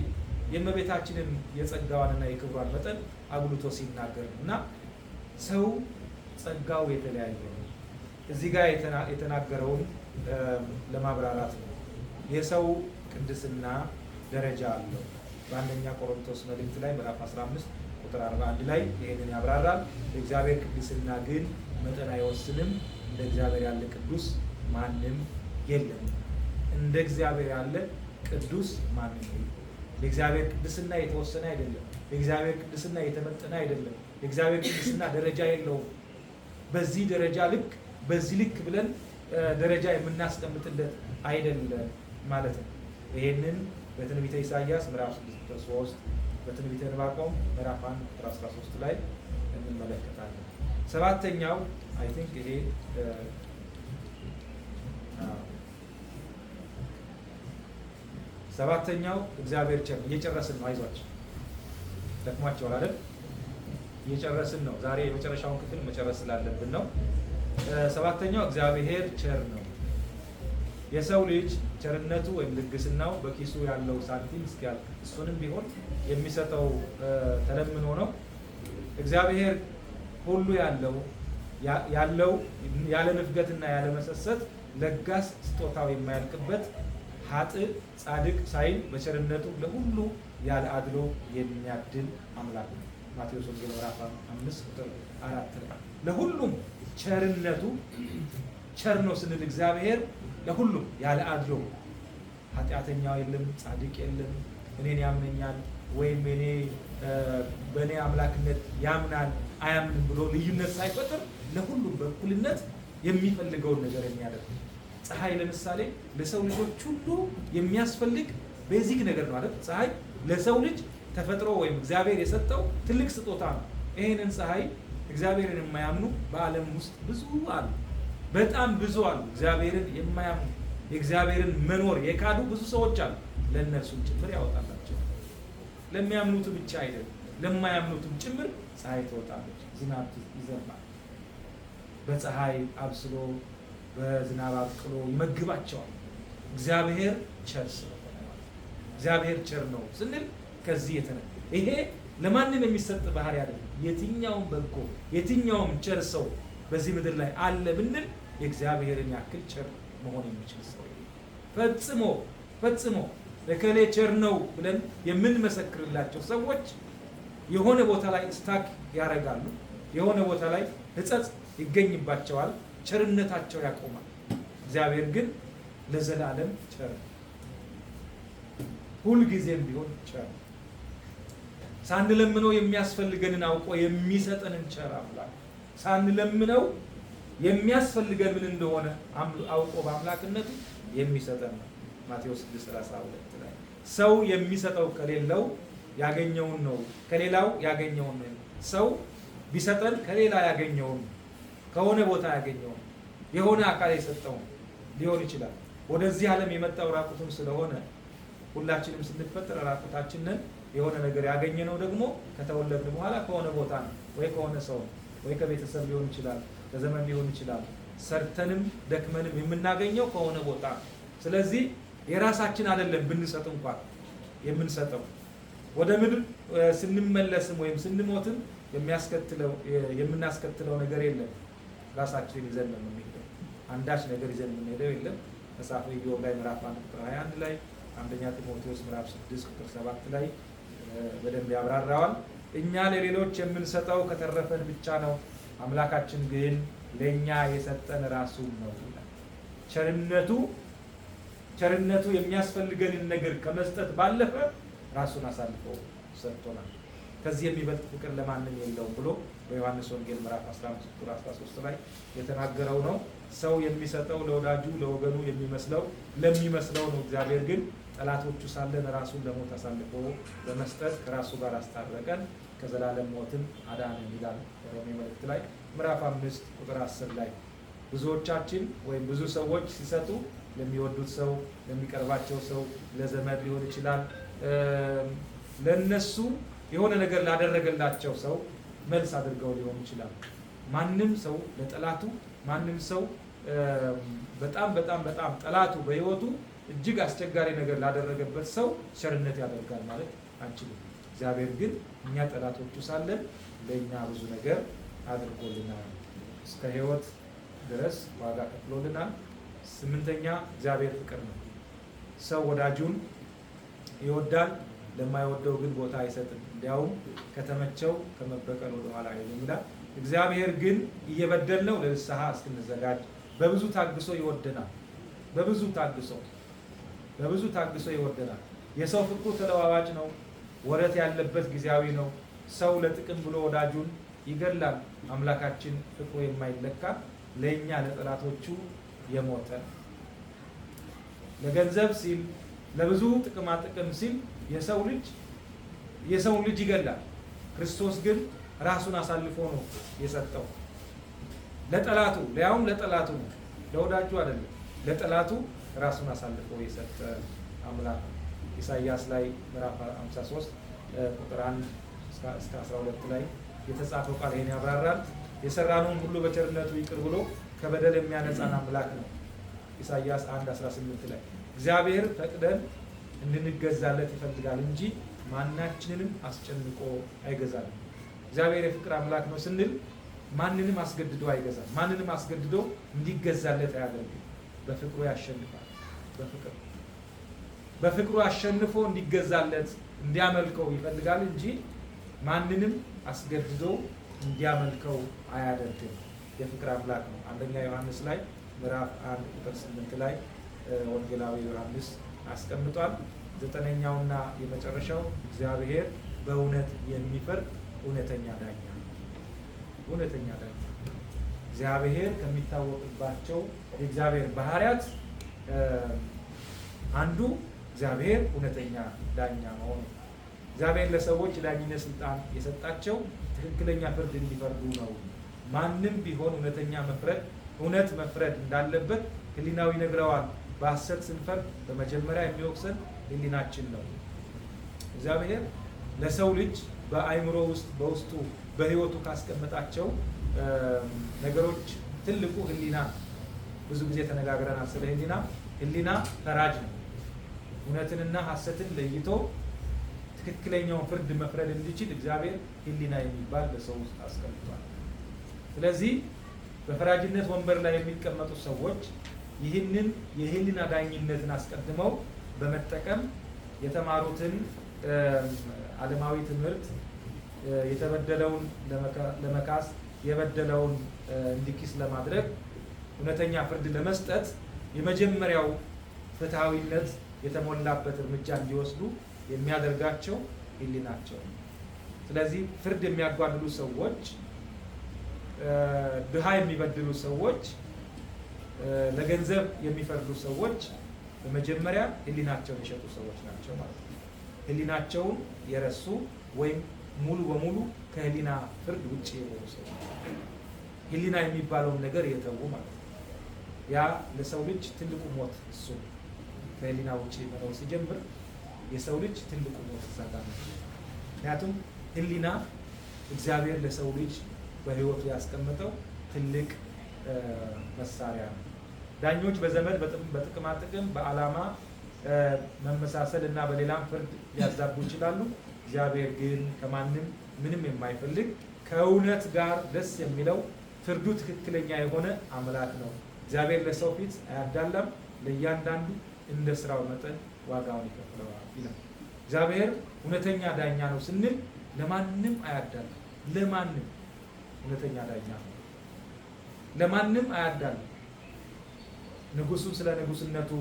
የእመቤታችንን የጸጋዋንና የክብሯን መጠን አጉልቶ ሲናገር እና ሰው ጸጋው የተለያየ ነው። እዚህ ጋር የተናገረውን ለማብራራት ነው። የሰው ቅድስና ደረጃ አለው። በአንደኛ ቆሮንቶስ መልእክት ላይ ምዕራፍ 15 ቁጥር 41 ላይ ይህንን ያብራራል። የእግዚአብሔር ቅድስና ግን መጠን አይወስንም። እንደ እግዚአብሔር ያለ ቅዱስ ማንም የለም። እንደ እግዚአብሔር ያለ ቅዱስ ማንም የለም። የእግዚአብሔር ቅድስና የተወሰነ አይደለም። የእግዚአብሔር ቅድስና የተመጠነ አይደለም። የእግዚአብሔር ቅድስና ደረጃ የለውም። በዚህ ደረጃ ልክ በዚህ ልክ ብለን ደረጃ የምናስቀምጥለት አይደለም ማለት ነው። ይሄንን በትንቢተ ኢሳይያስ ምዕራፍ 6:3 በትንቢተ ዕንባቆም ምዕራፍ 1:13 ላይ እንመለከታለን። ሰባተኛው አይ ቲንክ ይሄ ሰባተኛው እግዚአብሔር ቸር እየጨረስን ነው። አይዟችሁ ደክሟቸዋል አይደል? እየጨረስን ነው። ዛሬ የመጨረሻውን ክፍል መጨረስ ስላለብን ነው። ሰባተኛው እግዚአብሔር ቸር ነው። የሰው ልጅ ቸርነቱ ወይም ልግስናው በኪሱ ያለው ሳንቲም እስኪያልቅ እሱንም ቢሆን የሚሰጠው ተለምኖ ነው። እግዚአብሔር ሁሉ ያለው ያለ ንፍገትና ያለ መሰሰት ለጋስ ስጦታው የማያልቅበት ኃጥእ ጻድቅ ሳይል በቸርነቱ ለሁሉ ያለ አድሎ የሚያድል አምላክ ነው። ማቴዎስ ወንጌል ምዕራፍ 5 ቁጥር 4 ላይ ለሁሉም ቸርነቱ ቸር ነው ስንል እግዚአብሔር ለሁሉም ያለ አድሎ ኃጢአተኛው የለም፣ ጻድቅ የለም፣ እኔን ያምነኛል ወይም በእኔ አምላክነት ያምናል አያምንም ብሎ ልዩነት ሳይፈጥር ለሁሉም በእኩልነት የሚፈልገውን ነገር የሚያደርግ ፀሐይ ለምሳሌ ለሰው ልጆች ሁሉ የሚያስፈልግ ቤዚክ ነገር ነው አይደል? ፀሐይ ለሰው ልጅ ተፈጥሮ ወይም እግዚአብሔር የሰጠው ትልቅ ስጦታ ነው። ይሄንን ፀሐይ እግዚአብሔርን የማያምኑ በዓለም ውስጥ ብዙ አሉ፣ በጣም ብዙ አሉ። እግዚአብሔርን የማያምኑ የእግዚአብሔርን መኖር የካዱ ብዙ ሰዎች አሉ። ለእነርሱም ጭምር ያወጣላቸው። ለሚያምኑት ብቻ አይደለም፣ ለማያምኑትም ጭምር ፀሐይ ትወጣለች፣ ዝናብ ይዘንባል። በፀሐይ አብስሎ በዝናብ አብቅሎ ይመግባቸዋል። እግዚአብሔር ቸር ስለሆነ እግዚአብሔር ቸር ነው ስንል ከዚህ ይሄ ለማንም የሚሰጥ ባህሪ አይደለም። የትኛውም በጎ የትኛውም ቸር ሰው በዚህ ምድር ላይ አለ ብንል የእግዚአብሔርን ያክል ቸር መሆን የሚችል ሰው ፈጽሞ ፈጽሞ ለከሌ ቸር ነው ብለን የምንመሰክርላቸው ሰዎች የሆነ ቦታ ላይ ስታክ ያደርጋሉ። የሆነ ቦታ ላይ ሕጸጽ ይገኝባቸዋል። ቸርነታቸው ያቆማል። እግዚአብሔር ግን ለዘላለም ቸር፣ ሁልጊዜም ቢሆን ቸር፣ ሳንለምነው የሚያስፈልገንን አውቆ የሚሰጠንን ቸር አምላክ፣ ሳንለምነው የሚያስፈልገን ምን እንደሆነ አውቆ በአምላክነቱ የሚሰጠን ነው። ማቴዎስ 6:32 ላይ ሰው የሚሰጠው ከሌለው ያገኘውን ነው፣ ከሌላው ያገኘውን ነው። ሰው ቢሰጠን ከሌላ ያገኘውን ከሆነ ቦታ ያገኘውን የሆነ አካል የሰጠውን ሊሆን ይችላል። ወደዚህ ዓለም የመጣው ራቁቱን ስለሆነ ሁላችንም ስንፈጠር ራቁታችንን የሆነ ነገር ያገኘነው ደግሞ ከተወለድን በኋላ ከሆነ ቦታ ነው፣ ወይ ከሆነ ሰው ወይ ከቤተሰብ ሊሆን ይችላል፣ ከዘመን ሊሆን ይችላል። ሰርተንም ደክመንም የምናገኘው ከሆነ ቦታ ነው። ስለዚህ የራሳችን አይደለም ብንሰጥ እንኳን የምንሰጠው ወደ ምድር ስንመለስም ወይም ስንሞትም የምናስከትለው ነገር የለም። ራሳችን ይዘን ነው የምንሄደው። አንዳች ነገር ይዘን የምንሄደው የለም። መጽሐፈ ኢዮብ ላይ ምዕራፍ 1 ቁጥር 21 ላይ፣ አንደኛ ጢሞቴዎስ ምዕራፍ 6 ቁጥር 7 ላይ በደንብ ያብራራዋል። እኛ ለሌሎች የምንሰጠው ከተረፈን ብቻ ነው፣ አምላካችን ግን ለእኛ የሰጠን ራሱን ነው ይላል። ቸርነቱ የሚያስፈልገንን ነገር ከመስጠት ባለፈ ራሱን አሳልፎ ሰጥቶናል። ከዚህ የሚበልጥ ፍቅር ለማንም የለውም ብሎ በዮሐንስ ወንጌል ምዕራፍ 15 ቁጥር 13 ላይ የተናገረው ነው። ሰው የሚሰጠው ለወዳጁ ለወገኑ ለሚመስለው ነው። እግዚአብሔር ግን ጠላቶቹ ሳለን ራሱን ለሞት አሳልፎ በመስጠት ከራሱ ጋር አስታረቀን፣ ከዘላለም ሞትም አዳነን ይላል ሮሜ መልእክት ላይ ምዕራፍ 5 ቁጥር 10 ላይ። ብዙዎቻችን ወይም ብዙ ሰዎች ሲሰጡ ለሚወዱት ሰው፣ ለሚቀርባቸው ሰው፣ ለዘመድ ሊሆን ይችላል፣ ለነሱ የሆነ ነገር ላደረገላቸው ሰው መልስ አድርገው ሊሆን ይችላል። ማንም ሰው ለጠላቱ፣ ማንም ሰው በጣም በጣም በጣም ጠላቱ በሕይወቱ እጅግ አስቸጋሪ ነገር ላደረገበት ሰው ቸርነት ያደርጋል ማለት አንችልም። እግዚአብሔር ግን እኛ ጠላቶቹ ሳለን ለእኛ ብዙ ነገር አድርጎልናል። እስከ ሕይወት ድረስ ዋጋ ከፍሎልናል። 8ኛ እግዚአብሔር ፍቅር ነው። ሰው ወዳጁን ይወዳል፣ ለማይወደው ግን ቦታ አይሰጥም። እንዲያውም ከተመቸው ከመበቀል ወደኋላ አይልም ይላል። እግዚአብሔር ግን እየበደልነው ለንስሐ እስክንዘጋጅ በብዙ ታግሶ ይወደናል። በብዙ ታግሶ ይወደናል። የሰው ፍቅሩ ተለዋዋጭ ነው፣ ወረት ያለበት ጊዜያዊ ነው። ሰው ለጥቅም ብሎ ወዳጁን ይገድላል። አምላካችን ፍቅሩ የማይለካ ለእኛ ለጠላቶቹ የሞተ ለገንዘብ ሲል ለብዙ ጥቅማ ጥቅም ሲል የሰውን ልጅ ይገድላል። ክርስቶስ ግን ራሱን አሳልፎ ነው የሰጠው ለጠላቱ፣ ሊያውም ለጠላቱ ነው፣ ለወዳጁ አይደለም። ለጠላቱ ራሱን አሳልፎ የሰጠ አምላክ ነው። ኢሳይያስ ላይ ምዕራፍ 53 ቁጥር 1 እስከ 12 ላይ የተጻፈው ቃል ይሄን ያብራራል። የሰራነውን ሁሉ በቸርነቱ ይቅር ብሎ ከበደል የሚያነጻን አምላክ ነው። ኢሳይያስ 1:18 ላይ እግዚአብሔር ፈቅደን እንድንገዛለት ይፈልጋል እንጂ ማናችንንም አስጨንቆ አይገዛም። እግዚአብሔር የፍቅር አምላክ ነው ስንል ማንንም አስገድዶ አይገዛም። ማንንም አስገድዶ እንዲገዛለት አያደርግም። በፍቅሩ ያሸንፋል። በፍቅሩ አሸንፎ እንዲገዛለት እንዲያመልከው ይፈልጋል እንጂ ማንንም አስገድዶ እንዲያመልከው አያደርግም። የፍቅር አምላክ ነው። አንደኛ ዮሐንስ ላይ ምዕራፍ 1:8 ላይ ወንጌላዊ ዮሐንስ አስቀምጧል። 9ኛውና የመጨረሻው እግዚአብሔር በእውነት የሚፈርድ እውነተኛ ዳኛ ነው። እውነተኛ ዳኛ እግዚአብሔር ከሚታወቅባቸው የእግዚአብሔር ባህሪያት አንዱ እግዚአብሔር እውነተኛ ዳኛ መሆኑ። እግዚአብሔር ለሰዎች ዳኝነት ስልጣን የሰጣቸው ትክክለኛ ፍርድ እንዲፈርዱ ነው። ማንም ቢሆን እውነት መፍረድ እንዳለበት ሕሊናው ይነግረዋል። በሐሰት ስንፈርድ በመጀመሪያ የሚወቅሰን ሕሊናችን ነው። እግዚአብሔር ለሰው ልጅ በአእምሮ ውስጥ በውስጡ በሕይወቱ ካስቀመጣቸው ነገሮች ትልቁ ሕሊና። ብዙ ጊዜ ተነጋግረናል ስለ ሕሊና። ሕሊና ፈራጅ ነው። እውነትንና ሐሰትን ለይቶ ትክክለኛውን ፍርድ መፍረድ እንዲችል እግዚአብሔር ሕሊና የሚባል በሰው ውስጥ አስቀምጧል። ስለዚህ በፈራጅነት ወንበር ላይ የሚቀመጡ ሰዎች ይህንን የሕሊና ዳኝነትን አስቀድመው በመጠቀም የተማሩትን ዓለማዊ ትምህርት የተበደለውን ለመካስ የበደለውን እንዲኪስ ለማድረግ እውነተኛ ፍርድ ለመስጠት የመጀመሪያው ፍትሐዊነት የተሞላበት እርምጃ እንዲወስዱ የሚያደርጋቸው ሕሊናቸው። ስለዚህ ፍርድ የሚያጓድሉ ሰዎች፣ ድሃ የሚበድሉ ሰዎች፣ ለገንዘብ የሚፈርዱ ሰዎች በመጀመሪያ ሕሊናቸውን የሸጡ ሰዎች ናቸው ማለት ነው። ሕሊናቸውን የረሱ ወይም ሙሉ በሙሉ ከሕሊና ፍርድ ውጭ የሆኑ ሰዎች፣ ሕሊና የሚባለውን ነገር የተዉ ማለት ነው። ያ ለሰው ልጅ ትልቁ ሞት እሱ ከሕሊና ውጭ መኖር ሲጀምር የሰው ልጅ ትልቁ ሞት እዛጋ ነው። ምክንያቱም ሕሊና እግዚአብሔር ለሰው ልጅ በሕይወቱ ያስቀመጠው ትልቅ መሳሪያ ነው። ዳኞች በዘመድ በጥቅማ ጥቅም በዓላማ መመሳሰል እና በሌላም ፍርድ ሊያዛቡ ይችላሉ። እግዚአብሔር ግን ከማንም ምንም የማይፈልግ ከእውነት ጋር ደስ የሚለው ፍርዱ ትክክለኛ የሆነ አምላክ ነው። እግዚአብሔር ለሰው ፊት አያዳላም፣ ለእያንዳንዱ እንደ ስራው መጠን ዋጋውን ይከፍለዋል ይላል። እግዚአብሔር እውነተኛ ዳኛ ነው ስንል ለማንም አያዳላም። ለማንም እውነተኛ ዳኛ ነው። ለማንም አያዳላም። ንጉሱም ስለ ንጉስነቱ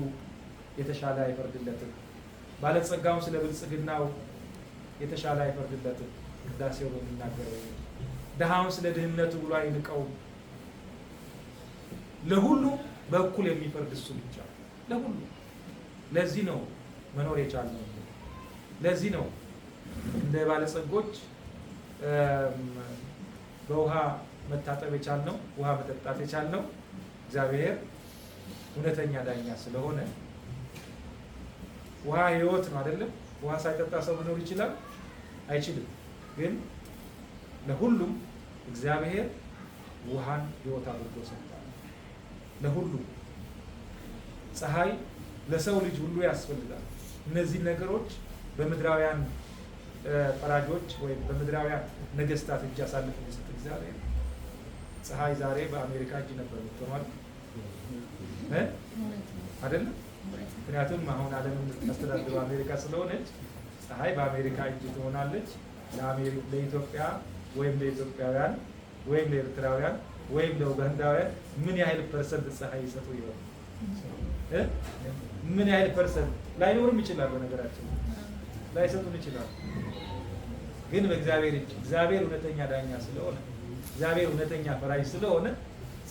የተሻለ አይፈርድለትም። ባለጸጋውም ስለ ብልጽግናው የተሻለ አይፈርድለትም። ቅዳሴው ነው የሚናገረው። ድሃውን ስለ ድህነቱ ብሎ አይንቀውም። ለሁሉ በእኩል የሚፈርድ እሱ ብቻ ለሁሉ። ለዚህ ነው መኖር የቻልነው። ለዚህ ነው እንደ ባለጸጎች በውሃ መታጠብ የቻልነው፣ ውሃ መጠጣት የቻልነው። እግዚአብሔር እውነተኛ ዳኛ ስለሆነ። ውሃ ሕይወት ነው አይደለም? ውሃ ሳይጠጣ ሰው መኖር ይችላል? አይችልም። ግን ለሁሉም እግዚአብሔር ውሃን ሕይወት አድርጎ ሰጥቷል። ለሁሉም ፀሐይ ለሰው ልጅ ሁሉ ያስፈልጋል። እነዚህ ነገሮች በምድራውያን ፈራጆች ወይም በምድራውያን ነገስታት እጅ አሳልፎ የሰጠ እግዚአብሔር። ፀሐይ ዛሬ በአሜሪካ እጅ ነበር የምትሆኗል አይደለም? ምክንያቱም አሁን ዓለምን የምታስተዳድረው አሜሪካ ስለሆነች ፀሐይ በአሜሪካ እጅ ትሆናለች። ለኢትዮጵያ ወይም ለኢትዮጵያውያን ወይም ለኤርትራውያን ወይም ለኡጋንዳውያን ምን ያህል ፐርሰንት ፀሐይ ይሰጡ ይሆን? ምን ያህል ፐርሰንት? ላይኖርም ይችላል። በነገራችን ላይሰጡን ይችላል። ግን በእግዚአብሔር እጅ፣ እግዚአብሔር እውነተኛ ዳኛ ስለሆነ፣ እግዚአብሔር እውነተኛ ፈራጅ ስለሆነ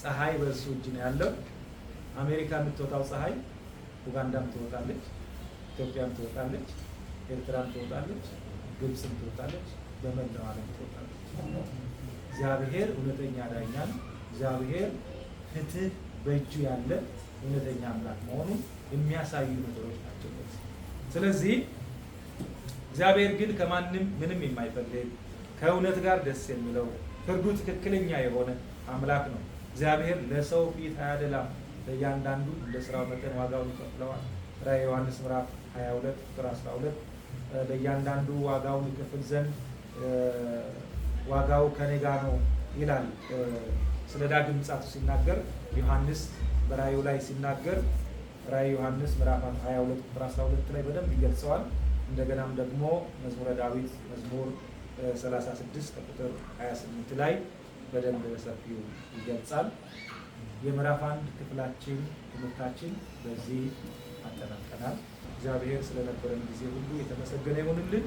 ፀሐይ በእሱ እጅ ነው ያለው። አሜሪካ የምትወጣው ፀሐይ ኡጋንዳም ትወጣለች፣ ኢትዮጵያም ትወጣለች፣ ኤርትራም ትወጣለች፣ ግብፅም ትወጣለች፣ በመላው ዓለም ትወጣለች። እግዚአብሔር እውነተኛ ዳኛ ነው። እግዚአብሔር ፍትህ በእጁ ያለ እውነተኛ አምላክ መሆኑን የሚያሳዩ ነገሮች ናቸው። ስለዚህ እግዚአብሔር ግን ከማንም ምንም የማይፈልግ ከእውነት ጋር ደስ የሚለው ፍርዱ ትክክለኛ የሆነ አምላክ ነው። እግዚአብሔር ለሰው ፊት አያደላም፣ ለእያንዳንዱ እንደ ስራው መጠን ዋጋውን ይከፍለዋል። ራዕየ ዮሐንስ ምዕራፍ 22 ቁጥር 12 ለእያንዳንዱ ዋጋውን ይከፍል ዘንድ ዋጋው ከኔ ጋር ነው ይላል። ስለ ዳግም ምጽአቱ ሲናገር ዮሐንስ በራእዩ ላይ ሲናገር ራዕየ ዮሐንስ ምዕራፍ 22 ቁጥር 12 ላይ በደንብ ይገልጸዋል። እንደገናም ደግሞ መዝሙረ ዳዊት መዝሙር 36 ከቁጥር 28 ላይ በደንብ በሰፊው ይገልጻል። የምዕራፍ 1 ክፍላችን ትምህርታችን በዚህ አጠናቀናል። እግዚአብሔር ስለነበረን ጊዜ ሁሉ የተመሰገነ ይሁንልን።